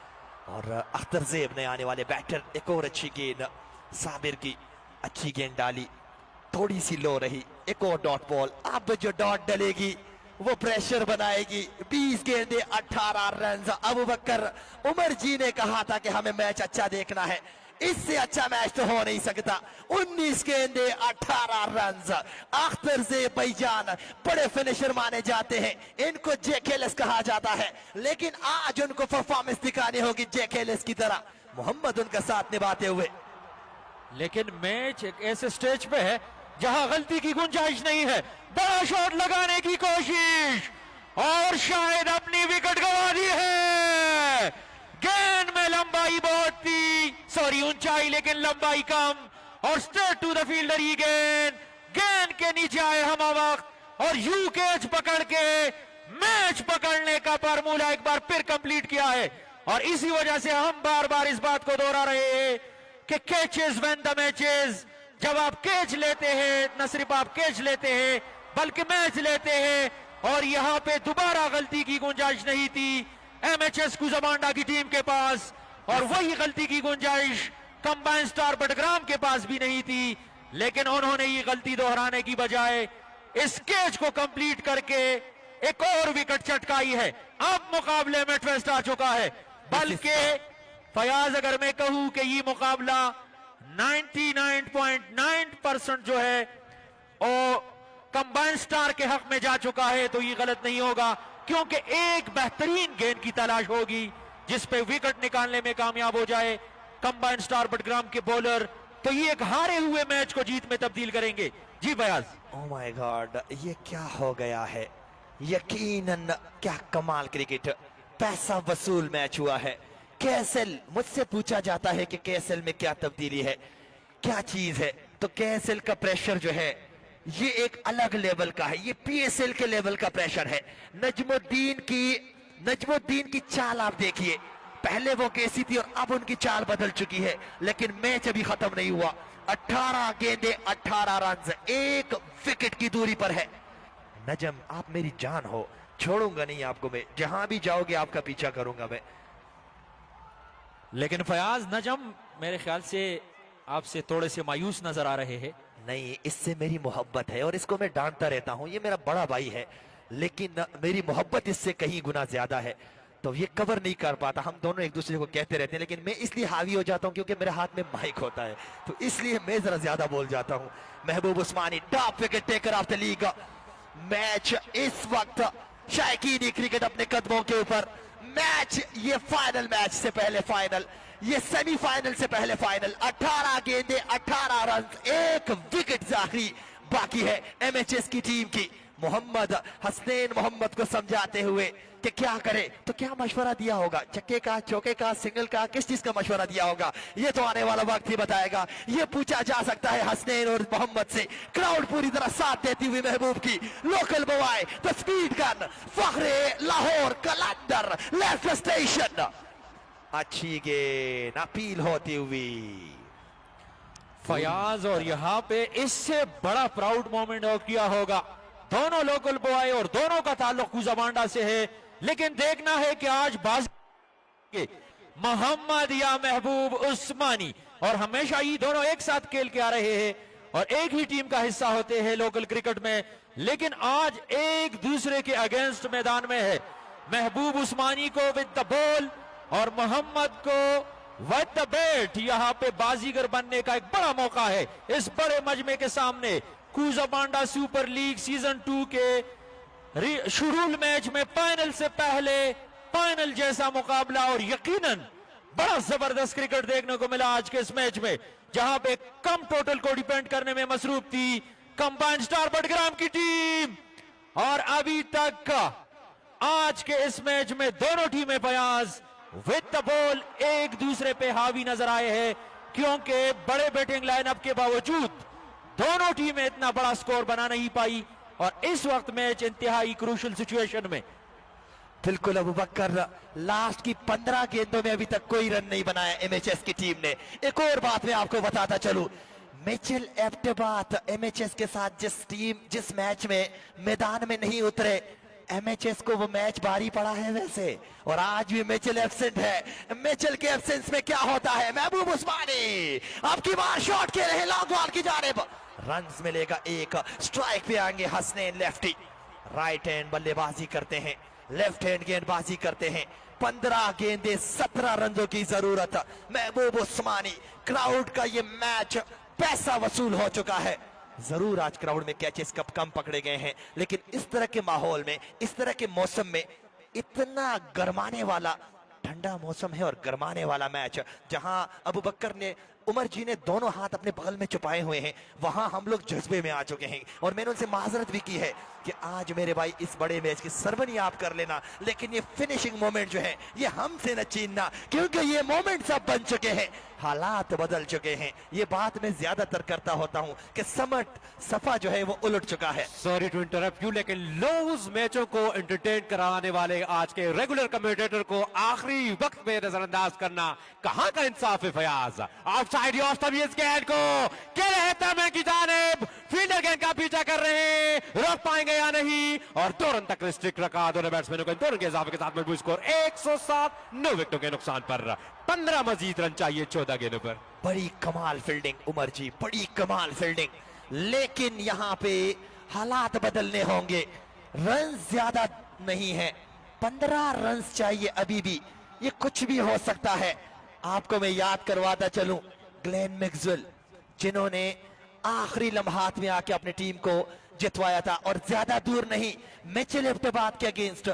S1: और अख्तर ज़ेब ने आने वाले बैटर, एक और अच्छी गेंद साबिर की, अच्छी गेंद डाली, थोड़ी सी लो रही, एक और डॉट बॉल। अब जो डॉट डलेगी वो प्रेशर बनाएगी। 20 गेंदे 18 रन। अबू बकर उमर जी ने कहा था कि हमें मैच अच्छा देखना है, इससे अच्छा मैच तो हो नहीं सकता। 19 गेंदे 18 रन। अख्तर ज़ेब भाईजान बड़े फिनिशर माने जाते हैं, इनको जेकेएलएस कहा जाता है, लेकिन आज उनको परफॉर्मेंस दिखानी होगी जेकेएलएस की तरह, मोहम्मद उनका साथ निभाते हुए।
S2: लेकिन मैच एक ऐसे स्टेज पे है जहां गलती की गुंजाइश नहीं है। बड़ा शॉट लगाने की कोशिश और शायद अपनी विकेट गंवा दी है। गेंद में लंबाई बहुत थी, सॉरी ऊंचाई, लेकिन लंबाई कम, और स्ट्रेट टू द फील्डर ही गेंद के नीचे आए हम वक्त और यू कैच पकड़ के मैच पकड़ने का फार्मूला एक बार फिर कंप्लीट किया है। और इसी वजह से हम बार बार इस बात को दोहरा रहे हैं कि कैचेस व्हेन द मैचेस, जब आप कैच लेते हैं, न सिर्फ आप कैच लेते हैं बल्कि मैच लेते हैं। और यहां पे दोबारा गलती की गुंजाइश नहीं थी एमएचएस कुजामांडा की टीम के पास, और वही गलती की गुंजाइश कंबाइन स्टार बडग्राम के पास भी नहीं थी, लेकिन उन्होंने ये गलती दोहराने की बजाय इस कैच को कंप्लीट करके एक और विकेट चटकाई है। अब मुकाबले में ट्विस्ट आ चुका है, बल्कि फयाज अगर मैं कहूं कि ये मुकाबला 99.9% जो है वो कंबाइन स्टार के हक में जा चुका है, तो ये गलत नहीं होगा, क्योंकि एक बेहतरीन गेंद की तलाश होगी जिस पे विकेट निकालने में कामयाब हो जाए कंबाइन स्टार बडग्राम के बॉलर, तो ये एक हारे हुए मैच को जीत में तब्दील करेंगे। जी बयाज।
S1: ओह माय गॉड, ये क्या हो गया है, यकीनन क्या कमाल क्रिकेट, पैसा वसूल मैच हुआ है। केएसएल, मुझसे पूछा जाता है कि केएसएल में क्या तब्दीली है, क्या चीज है, तो केएसएल का प्रेशर जो है ये एक अलग लेवल का है, ये पीएसएल के लेवल का प्रेशर है। नजमुद्दीन की चाल आप देखिए, पहले वो कैसी थी और अब उनकी चाल बदल चुकी है, लेकिन मैच अभी खत्म नहीं हुआ। 18 गेंदे 18 रन, एक विकेट की दूरी पर है। नजम, आप मेरी जान हो, छोड़ूंगा नहीं आपको मैं, जहां भी जाओगे आपका पीछा करूंगा मैं।
S2: लेकिन फयाज, नजम मेरे ख्याल से आपसे थोड़े से मायूस नजर आ रहे हैं।
S1: नहीं, इससे मेरी मोहब्बत है और इसको मैं डांटता रहता हूं, ये मेरा बड़ा भाई है, लेकिन मेरी मोहब्बत इससे कहीं गुना ज्यादा है, तो ये कवर नहीं कर पाता। हम दोनों एक दूसरे को कहते रहते हैं, लेकिन मैं इसलिए हावी हो जाता हूं क्योंकि मेरे हाथ में माइक होता है, तो इसलिए मैं जरा ज्यादा बोल जाता हूं। Mehboob Usmani top wicket taker of the league. Match इस वक्त शायकीनी क्रिकेट अपने कदमों के ऊपर, मैच ये फाइनल मैच से पहले फाइनल, ये सेमीफाइनल से पहले फाइनल। 18 गेंदे 18 रन, एक विकेट आखिरी बाकी है एमएचएस की टीम की। मोहम्मद हसनैन मोहम्मद को समझाते हुए कि क्या करे, तो क्या मशवरा दिया होगा, छक्के का, चौके का, सिंगल का, किस चीज का मशवरा दिया होगा, ये तो आने वाला वक्त ही बताएगा। ये पूछा जा सकता है हसनैन और मोहम्मद से। क्राउड पूरी तरह साथ देती हुई महबूब की, local boy the speed gun, Fakhre Lahore Qalandar left station. अच्छी गेंद अपील होती हुई
S2: फयाज, और यहाँ पे इससे बड़ा प्राउड मोमेंट और किया होगा। दोनों लोकल बॉय और दोनों का ताल्लुक कुजामांडा से है, लेकिन देखना है कि आज बाजी मोहम्मद या महबूब उस्मानी, और हमेशा ये दोनों एक साथ खेल के आ रहे हैं और एक ही टीम का हिस्सा होते हैं लोकल क्रिकेट में, लेकिन आज एक दूसरे के अगेंस्ट मैदान में है। महबूब उस्मानी को विद द बॉल और मोहम्मद को विद द बैट, यहां पे बाजीगर बनने का एक बड़ा मौका है इस बड़े मजमे के सामने। कुजामांडा सुपर लीग सीजन 2 के शुरू मैच में फाइनल से पहले फाइनल जैसा मुकाबला, और यकीनन बड़ा जबरदस्त क्रिकेट देखने को मिला आज के इस मैच में, जहां पे कम टोटल को डिपेंड करने में मसरूफ थी कंबाइन स्टार बडग्राम की टीम। और अभी तक आज के इस मैच में दोनों टीमें फयाज विद द बॉल एक दूसरे पे हावी नजर आए हैं, क्योंकि बड़े बैटिंग लाइनअप के बावजूद दोनों टीमें इतना बड़ा स्कोर बना नहीं पाई, और इस वक्त मैच इंतहाई क्रूशल सिचुएशन में।
S1: बिल्कुल अबू बकर, लास्ट की 15 गेंदों में अभी तक कोई रन नहीं बनाया एमएचएस की टीम ने। एक और बात मैं आपको बताता चलूं, मिचेल एब्टेबात एमएचएस के साथ जिस मैच में मैदान में नहीं उतरे, एमएचएस को वो मैच भारी पड़ा है वैसे, और आज भी मिचेल एब्सेंट है। मिचेल के एब्सेंस में क्या होता है? महबूब उस्मानी आपकी बार शॉट के रहे लॉन्ग बॉल की जानिब, रन्स मिलेगा एक, स्ट्राइक पे आएंगे हसनैन लेफ्टी। राइट हैंड बल्लेबाजी करते हैं, लेफ्ट हैंड गेंदबाजी करते हैं। 15 गेंदे 17 रनों की जरूरत। महबूब उस्मानी, क्राउड का ये मैच पैसा वसूल हो चुका है। जरूर आज क्राउड में कैचेस कम पकड़े गए हैं, लेकिन इस तरह के माहौल में, इस तरह के मौसम में, इतना गरमाने वाला ठंडा मौसम है और गरमाने वाला मैच, जहां अबू बकर ने, उमर जी ने दोनों हाथ अपने बगल में छुपाए हुए हैं, वहां हम लोग जज्बे में आ चुके हैं। और मैंने उनसे माजरत भी की है कि आज मेरे भाई इस बड़े मैच की सरबनी आप कर लेना, लेकिन ये फिनिशिंग मोमेंट जो है ये हमसे न छीनना, क्योंकि ये मोमेंट सब बन चुके हैं, हालात बदल चुके हैं। ये बात मैं ज्यादातर करता होता हूं कि सफा जो है वो उलट चुका है।
S3: सॉरी टू इंटरप्ट यू, लेकिन लूज मैचों को एंटरटेन कराने वाले आज के रेगुलर कमेंटेटर को आखिरी वक्त में नजरअंदाज करना कहां का इंसाफ है फयाज? ऑफसाइड तमीज गेंद को खेले है तर्जमे की जानिब, फील्डर गेंद का पीछा कर रहे हैं, रोक पाएंगे या नहीं, और 2 रन तक रिस्ट्रिक्ट रखा दोनों बैट्समैनों को। 2 रन के इजाफे के साथ मजबूत स्कोर 107, 9 विकेटों के नुकसान पर 15 मजीद रन चाहिए 14 गेंदों पर।
S1: बड़ी कमाल फील्डिंग उमर जी, बड़ी कमाल फील्डिंग, लेकिन यहां पे हालात बदलने होंगे। रन ज्यादा नहीं है, 15 रन चाहिए अभी भी, ये कुछ भी हो सकता है। आपको मैं याद करवाता चलूं, ग्लेन मैक्सवेल जिन्होंने आखिरी लम्हात में आके अपनी टीम को जितवाया था, और ज्यादा दूर नहीं, मिचेल एब्टेबात के अगेंस्ट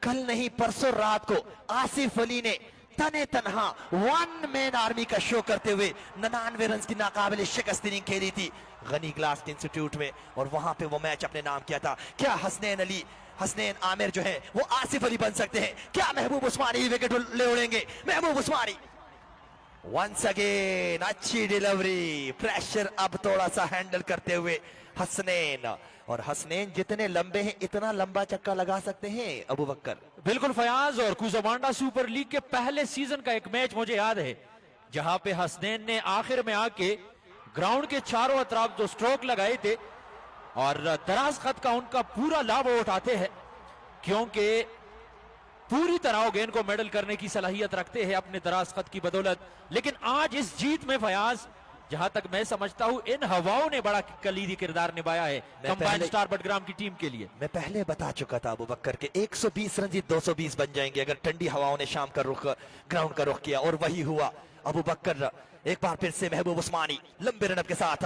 S1: कल नहीं परसों रात को आसिफ अली ने तने तनहा 1 मैन आर्मी का शो करते हुए 99 रन की नाकाबिले शिकस्त इनिंग खेली थी गनी ग्लास इंस्टीट्यूट में, और वहां पे वो मैच अपने नाम किया था। क्या हसनैन आमिर जो है वो आसिफ अली बन सकते हैं? क्या महबूब उस्मानी विकेट ले उड़ेंगे? महबूब उस्मानी वंस अगेन, अच्छी डिलीवरी, प्रेशर अब थोड़ा सा हैंडल करते हुए हसनैन, और हसनैन जितने लंबे हैं इतना लंबा चक्का लगा सकते हैं अबू बकर।
S2: बिल्कुल फयाज, और कुजामांडा सुपर लीग के पहले सीजन का एक मैच मुझे याद है जहां पे हसनैन ने आखिर में आके ग्राउंड के चारों अतराफ जो स्ट्रोक लगाए थे, और दराज खत का उनका पूरा लाभ उठाते हैं, क्योंकि पूरी तरह गेंद को मेडल करने की सलाहियत रखते हैं अपने दराज खत की बदौलत। लेकिन आज इस जीत में फयाज, जहां तक मैं समझता हूं, इन हवाओं ने बड़ा कलीदी किरदार निभाया है कंबाइंड स्टार बटग्राम की टीम के लिए।
S1: मैं पहले बता चुका था अबू बकर के 120 रन 220 बन जाएंगे अगर ठंडी हवाओं ने शाम का ग्राउंड का रुख किया, और वही हुआ। अबू बकर एक बार फिर से महबूब उस्मानी लंबे रनअप के साथ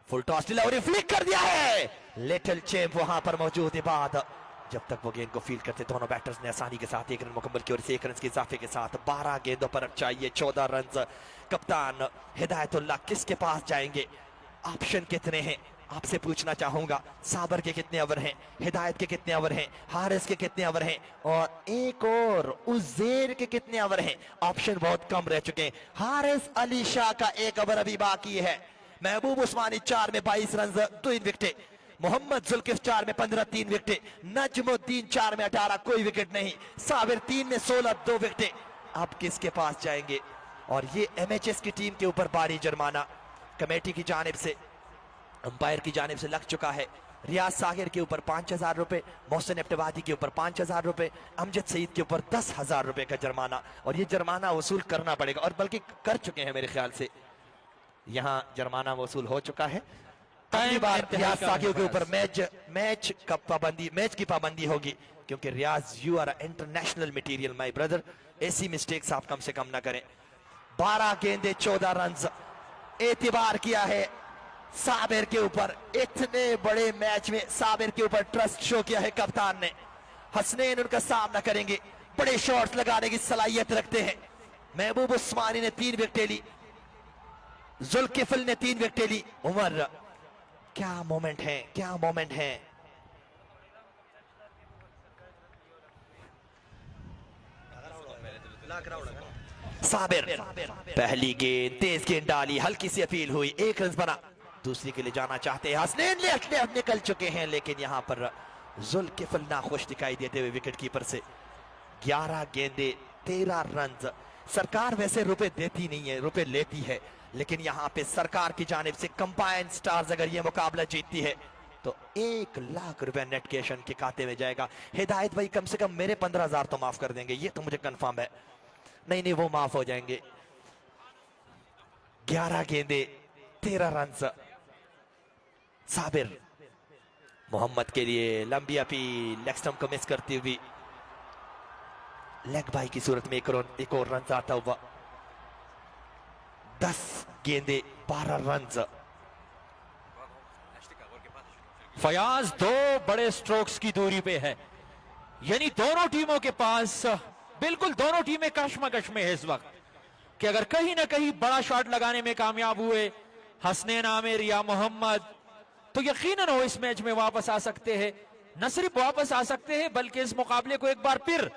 S1: फुल टॉस डिलीवरी फ्लिक कर दिया है, लिटिल चैंप वहां पर मौजूद है। बाद जब तक वो गेंद को फील्ड करते दोनों बैटर्स ने आसानी के साथ 1 रन मुकम्मल किया, और इस 1 रन के इजाफे के साथ 12 गेंदों पर अब चाहिए 14 रन। कप्तान हिदायतुल्लाह किसके पास जाएंगे? ऑप्शन कितने हैं आपसे पूछना चाहूंगा। साबर के कितने ओवर हैं, हिदायत के कितने ओवर हैं, हारिस के कितने ओवर हैं, और एक और उज़ैर के कितने ओवर हैं? ऑप्शन बहुत कम रह चुके हैं। हारिस अली शाह का 1 ओवर अभी बाकी है। महबूब उस्मानी 4 में 22 रन 2 विकेट, मोहम्मद जुल्किफ 4 में 15 3 विकेट, नजमुद्दीन 4 में 18 कोई विकेट नहीं, साबिर 3 में 16 2 विकेट। अब किसके पास जाएंगे? और ये एमएचएस की टीम के ऊपर भारी जुर्माना कमेटी की जानिब से, अंपायर की जानिब से लग चुका है। रियाज सागिर के ऊपर 5000 रुपए, मोहसिन एब्टेबादी के ऊपर 5000 रुपए, अमजद सईद के ऊपर 10,000 रुपए का जुर्माना, और ये जुर्माना वसूल करना पड़ेगा, और बल्कि कर चुके हैं मेरे ख्याल से, यहाँ जुर्माना वसूल हो चुका है। अगली बार रियाज सागिर के ऊपर मैच की पाबंदी होगी, क्योंकि Riyaz you are international material my brother, ऐसी मिस्टेक्स आप कम से कम ना करें। 12 गेंदे 14 रन, एतबार किया है साबिर के ऊपर। इतने बड़े मैच में साबिर के ऊपर ट्रस्ट शो किया है कप्तान ने। हसनैन उनका सामना करेंगे, बड़े शॉट्स लगाने की सलाहियत रखते हैं। महबूब उस्मानी ने 3 विकेटें ली, जुल्किफल ने 3 विकेटें ली। उमर, क्या मोमेंट है, क्या मोमेंट है। साबिर पहली गेंद तेज गेंद डाली, हल्की सी अपील हुई, 1 रन बना। दूसरी के लिए जाना चाहते हैं हसनैन, लेफ्ट निकल चुके हैं, लेकिन यहां पर जुल्किफल नाखुश दिखाई देते हुए विकेट कीपर से। 11 गेंदे 13 रन, सरकार वैसे रुपए देती नहीं है, रुपए लेती है, लेकिन यहाँ पे सरकार की जानिब से कंबाइंड स्टार्स अगर ये मुकाबला जीतती है तो 1 लाख रुपए नेट कैश के खाते में जाएगा। हिदायत भाई कम से कम मेरे 15,000 तो माफ कर देंगे, ये तो मुझे कंफर्म है। नहीं वो माफ हो जाएंगे। 11 गेंदे 13 रन। साबिर मोहम्मद के लिए लंबी अपील, लेग स्टंप को मिस करती हुई लेग बाई की सूरत में एक और रन आता हुआ। 10 गेंदे 12 रन।
S2: फयाज 2 बड़े स्ट्रोक्स की दूरी पे है, यानी दोनों टीमों के पास बिल्कुल दोनों टीमें कशमकश में है इस वक्त कि अगर कहीं ना कहीं बड़ा शॉट लगाने में कामयाब हुए हसनैन आमिर या मोहम्मद तो यकीनन वो इस मैच में वापस आ सकते हैं। न सिर्फ वापस आ सकते हैं बल्कि इस मुकाबले को एक बार फिर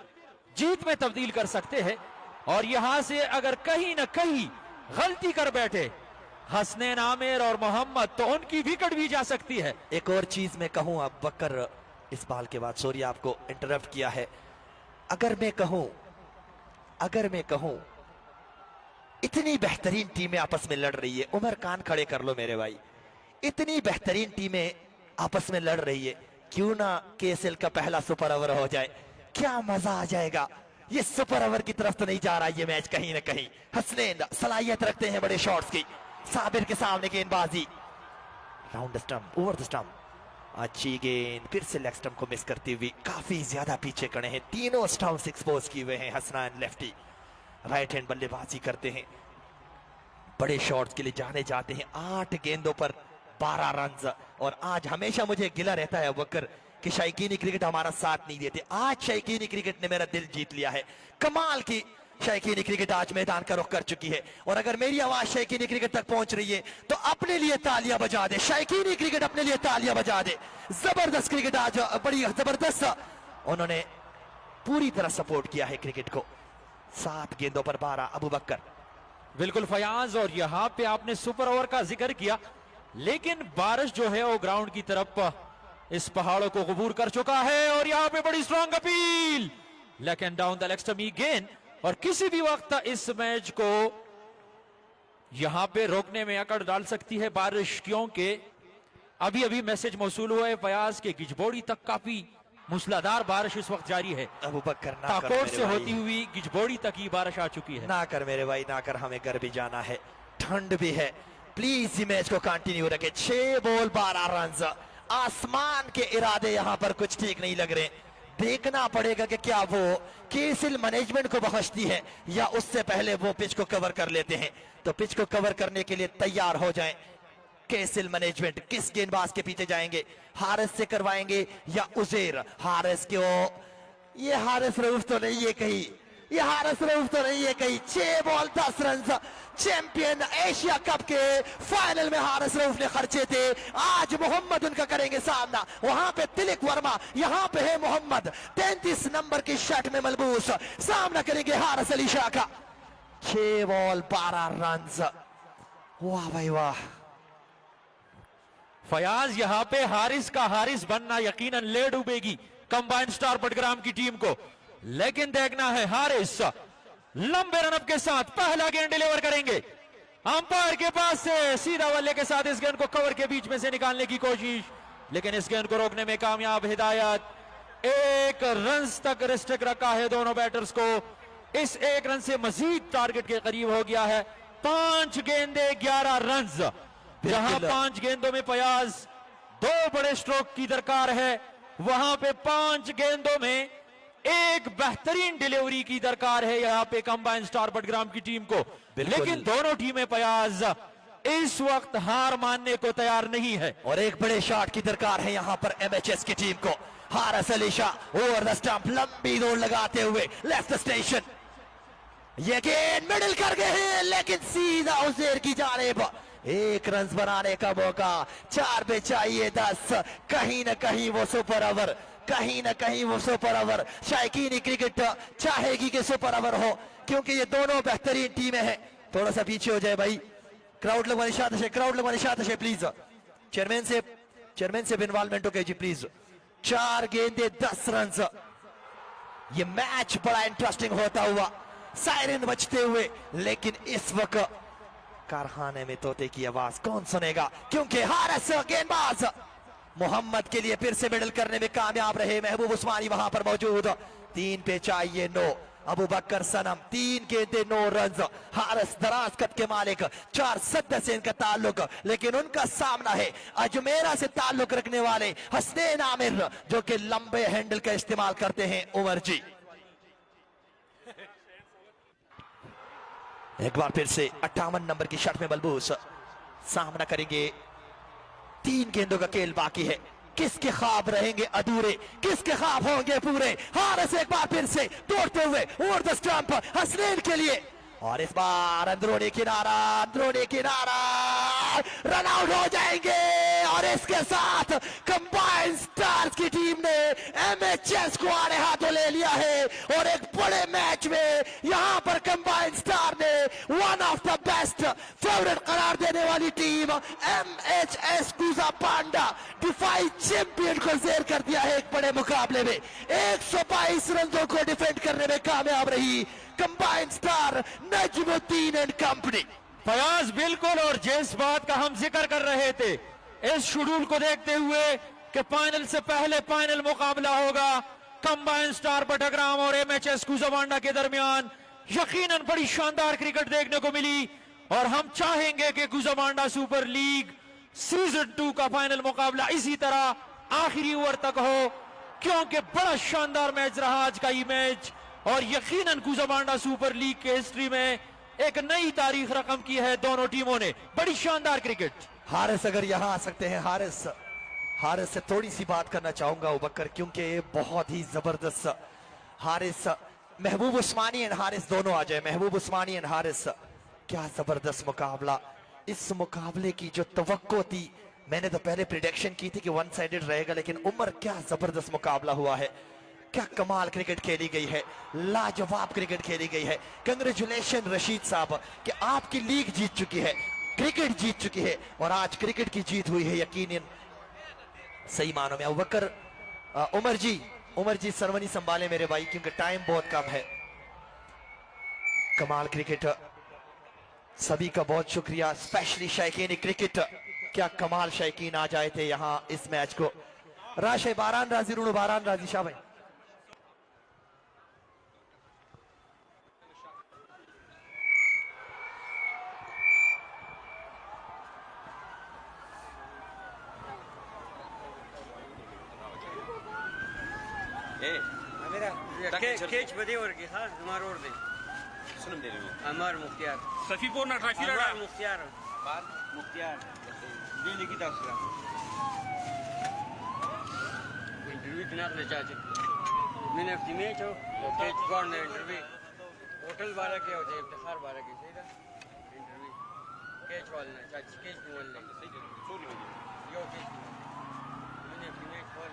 S2: जीत में तब्दील कर सकते हैं। और यहां से अगर कहीं ना कहीं गलती कर बैठे हसनैन आमिर और मोहम्मद तो उनकी विकेट भी जा सकती है।
S1: एक और चीज मैं कहूं, अब बकर इस बाल के बाद सॉरी आपको इंटरप्ट किया है, अगर मैं कहूं इतनी बेहतरीन टीमें आपस में लड़ रही है, उमर कान खड़े कर लो मेरे भाई, इतनी बेहतरीन टीमें आपस में लड़ रही है, क्यों ना केएसएल का पहला सुपर ओवर हो जाए, क्या मजा आ जाएगा। ये सुपर ओवर की तरफ तो नहीं जा रहा ये मैच कहीं ना कहीं। हसनैन सलाहियत रखते हैं बड़े शॉट्स की, साबिर के सामने गेंदबाजी, round stump, over the stump, अच्छी गेंद, फिर से लेग स्टंप को मिस करती हुई काफी ज्यादा पीछे खड़े हैं। तीनों स्टंप्स एक्सपोज किए हुए हैं। हसनैन लेफ्टी राइट हैंड बल्लेबाजी करते हैं, बड़े शॉट्स के लिए जाने जाते हैं। 8 गेंदों पर 12 रन। और आज हमेशा मुझे गिला रहता है वकर कि शायकीनी क्रिकेट हमारा साथ नहीं देते, आज शायकीनी क्रिकेट ने मेरा दिल जीत लिया है। कमाल की शायकीनी क्रिकेट आज मैदान का रुख कर चुकी है। और अगर मेरी आवाज शायकीनी क्रिकेट तक पहुंच रही है तो अपने लिए तालियां बजा दे, शायकीनी क्रिकेट अपने लिए तालियां बजा दे। जबरदस्त क्रिकेट आज, बड़ी जबरदस्त उन्होंने पूरी तरह सपोर्ट किया है क्रिकेट को। 7 गेंदों पर 12 अबू बकर।
S2: बिल्कुल फयाज, और यहां पे आपने सुपर ओवर का जिक्र किया, लेकिन बारिश जो है वो ग्राउंड की तरफ इस पहाड़ों को कबूल कर चुका है। और यहां पे बड़ी स्ट्रॉन्ग अपील, लेकिन डाउन द लेग स्टंप गेंद, और किसी भी वक्त इस मैच को यहां पे रोकने में अकड़ डाल सकती है बारिश, क्योंकि अभी अभी मैसेज मौसूल हुआ है फयाज के गिजबोड़ी तक काफी मूसलाधार बारिश इस वक्त जारी है।
S1: अबू बकर
S2: ताकोट से होती हुई गिजबोड़ी तक ही बारिश आ चुकी है।
S1: ना कर मेरे भाई ना कर, हमें घर भी जाना है, ठंड भी है, प्लीज मैच को कंटिन्यू रखे। 6 बॉल 12 रन। आसमान के इरादे यहां पर कुछ ठीक नहीं लग रहे। देखना पड़ेगा कि क्या वो केएसएल मैनेजमेंट को बख्शती है या उससे पहले वो पिच को कवर कर लेते हैं। तो पिच को कवर करने के लिए तैयार हो जाएं केएसएल मैनेजमेंट। किस गेंदबाज के पीछे जाएंगे, हारिस से करवाएंगे या उजैर? हारिस को, ये हारिस रऊफ तो नहीं है कहीं, ये हारिस रऊफ तो नहीं है कहीं। 6 ball 10 run. Champion Asia cup के फाइनल में हारिस रऊफ ने खर्चे थे, आज मोहम्मद उनका करेंगे सामना। वहां पे तिलक वर्मा, यहां पे है मोहम्मद। 33 नंबर की शर्ट में मलबूस सामना करेंगे हारिस अली शाह का। 6 बॉल 12 रन। वाह भाई वाह।
S2: फयाज, यहां पे हारिस का हारिस बनना यकीनन ले डूबेगी कंबाइंड स्टार बडग्राम की टीम को, लेकिन देखना है हारिस लंबे रनअप के साथ पहला गेंद डिलीवर करेंगे। अंपायर के पास से सीधा बल्ले के साथ इस गेंद को कवर के बीच में से निकालने की कोशिश, लेकिन इस गेंद को रोकने में कामयाब हिदायत। 1 रन तक रिस्ट्रिक्ट रखा है दोनों बैटर्स को। इस 1 रन से मजीद टारगेट के करीब हो गया है। 5 गेंदे 11 रन। जहां 5 गेंदों में फयाज 2 बड़े स्ट्रोक की दरकार है, वहां पे 5 गेंदों में एक बेहतरीन डिलीवरी की दरकार है यहां पे कंबाइंड स्टार बडग्राम की टीम को। लेकिन दोनों टीमें फयाज इस वक्त हार मानने को तैयार नहीं है
S1: और एक बड़े शॉट की दरकार है यहां पर एमएचएस की टीम को। Haris Ali Shah over the stump, लंबी दौड़ लगाते हुए लेफ्ट स्टेशन, ये गेंद मिडिल कर गए हैं, लेकिन सीधा उजैर की जानिब। 1 रन बनाने का मौका, 4 पे चाहिए 10। कहीं ना कहीं वो सुपर ओवर, कहीं ना कहीं वो सुपर ओवर शायकीनी क्रिकेट चाहेगी कि सुपर ओवर हो, क्योंकि ये दोनों बेहतरीन टीमें हैं। थोड़ा सा पीछे हो जाए भाई, क्राउड लगवानी शादश है, क्राउड लगवानी शादश है प्लीज। चेयरमैन से इन्वॉल्वमेंट हो गई जी प्लीज। 4 गेंदे 10 रन। ये मैच बड़ा इंटरेस्टिंग होता हुआ सायरन बजते हुए, लेकिन इस वक्त कारखाने में तोते की आवाज कौन सुनेगा, क्योंकि हारिस गेंदबाज मोहम्मद के लिए फिर से मिडल करने में कामयाब रहे। महबूब उस्मानी वहां पर मौजूद, 3 पे चाहिए 9। अबू बकर सनम 3 गेंदे 9 रन। हारिस दराज कद के मालिक, 4 सदस्य से इनका ताल्लुक, लेकिन उनका सामना है अजमेरा से ताल्लुक रखने वाले हसनैन आमिर, जो कि लंबे हैंडल का इस्तेमाल करते हैं। उमर जी एक बार फिर से 58 नंबर की शर्ट में बलबूस सामना करेंगे। 3 गेंदों का खेल बाकी है, किसके ख्वाब रहेंगे अधूरे, किसके ख्वाब होंगे पूरे। हारिस एक बार फिर से तोड़ते हुए ओवर द स्टंप हसनैन के लिए, और इस बार अंदरूनी किनारा रन आउट हो जाएंगे। और इसके साथ कंबाइंड स्टार्स की टीम ने एमएचएस को आड़े हाथों ले लिया है, और एक बड़े मैच में यहां पर कंबाइंड स्टार ने one of the best favourite करार देने वाली टीम एमएचएस गुजा पांडा डिफाई चैंपियन को जेर कर दिया है। एक बड़े मुकाबले में 122 रनों को डिफेंड करने में कामयाब रही combined star Najmuddin and company.
S2: Fayaz बिल्कुल, और जिस बात का हम जिक्र कर रहे थे इस शेड्यूल को देखते हुए कि फाइनल से पहले फाइनल मुकाबला होगा कंबाइंड स्टार बटाग्राम और एमएचएस गुजावांडा के दरमियान, यकीनन बड़ी शानदार क्रिकेट देखने को मिली। और हम चाहेंगे कि गुजावांडा सुपर लीग सीजन 2 का फाइनल मुकाबला इसी तरह आखिरी ओवर तक हो, क्योंकि बड़ा शानदार मैच रहा आज का ये मैच, और यकीनन गुजावांडा सुपर लीग के हिस्ट्री में एक नई तारीख रकम की है दोनों टीमों ने। बड़ी शानदार क्रिकेट।
S1: हारिस अगर यहां आ सकते हैं, हारिस से थोड़ी सी बात करना चाहूंगा उबकर, क्योंकि बहुत ही जबरदस्त हारिस, महबूब उस्मानी एंड हारिस दोनों आ जाए। महबूब उस्मानी एंड हारिस, क्या जबरदस्त मुकाबला। इस मुकाबले की जो तवक्को थी, मैंने तो पहले प्रिडिक्शन की थी कि वन साइडेड रहेगा, लेकिन उमर क्या जबरदस्त मुकाबला हुआ है, क्या कमाल क्रिकेट खेली गई है, लाजवाब क्रिकेट खेली गई है। कंग्रेचुलेशन रशीद साहब कि आपकी लीग जीत चुकी है, क्रिकेट जीत चुकी है, और आज क्रिकेट की जीत हुई है यकीनन सही मानों में। अबूबकर उमर जी सरवनी संभाले मेरे भाई, क्योंकि टाइम बहुत कम है। कमाल क्रिकेट, सभी का बहुत शुक्रिया, स्पेशली शायकीन क्रिकेट। क्या कमाल शायकीन आ जाए थे यहां इस मैच को। राशे बारान राजी रूणु बारान राजी शाह भाई।
S4: केच बदे और के हां हमार और दे सुनम दे रहे हमार मुख्तियार
S5: सफीपुर ना ट्रैफिक रहा
S4: मुख्तियार दे लिखी था उसका इंटरव्यू बिना ले चाचे मैंने मैच हो केच कौन है इंटरव्यू होटल वाला के होते इफ्तिखार वाला के सही इंटरव्यू केच वाला चाची केच बोल ले यो केच मैंने मैच कॉल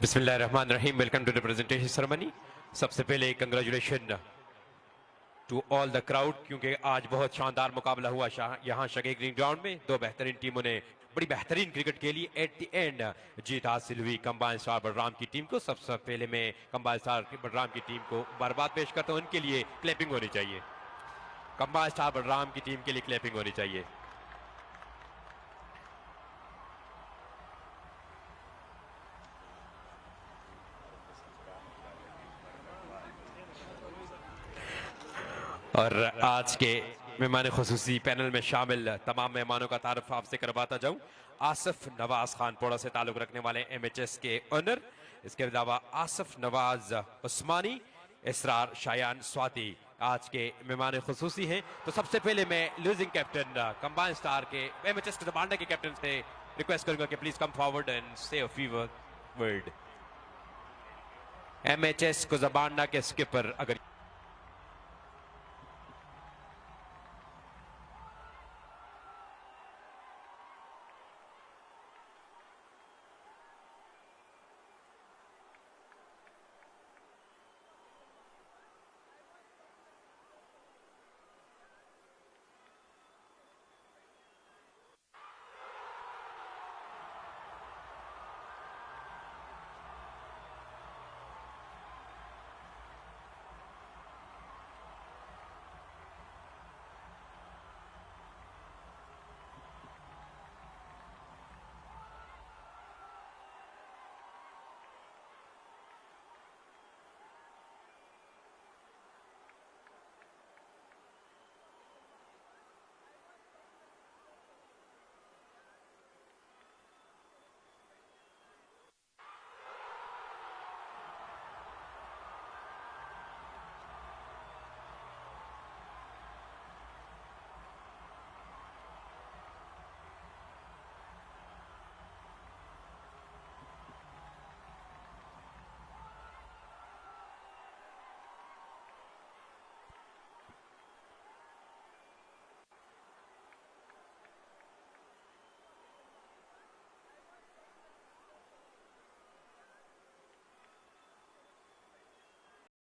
S3: बिस्मिल्लाहिर्रहमानिर्रहीम। Welcome to the presentation ceremony. सबसे पहले congratulation to all the crowd, क्योंकि आज बहुत शानदार मुकाबला हुआ यहाँ शगे ग्रीन ग्राउंड में। दो बेहतरीन टीमों ने बड़ी बेहतरीन क्रिकेट खेली। एट द एंड जीत हासिल हुई कंबाइंड स्टार बलराम की टीम को। सबसे पहले मैं कंबाइंड स्टार बलराम की टीम को मुबारकबाद पेश करता हूँ। उनके लिए क्लैपिंग होनी चाहिए। कंबाइंड स्टार बलराम की टीम के लिए क्लैपिंग होनी चाहिए। और आज के मेहमान खुसूसी पैनल में शामिल तमाम मेहमानों का तारुफ आपसे करवाता जाऊं। आसिफ नवाज खानपोड़ा से ताल्लुक रखने वाले MHS के ओनर, इसके अलावा आसिफ नवाज उस्मानी, इसरार शायान स्वाति आज के मेहमान खुसूसी हैं। तो सबसे पहले मैं लूजिंग कैप्टन कंबाइंड स्टार के MHS के ज़बांडा के कैप्टन से रिक्वेस्ट करूंगा कि प्लीज कम फॉरवर्ड एंड से अ फ्यू वर्ड। MHS को ज़बांडा के स्किपर अगर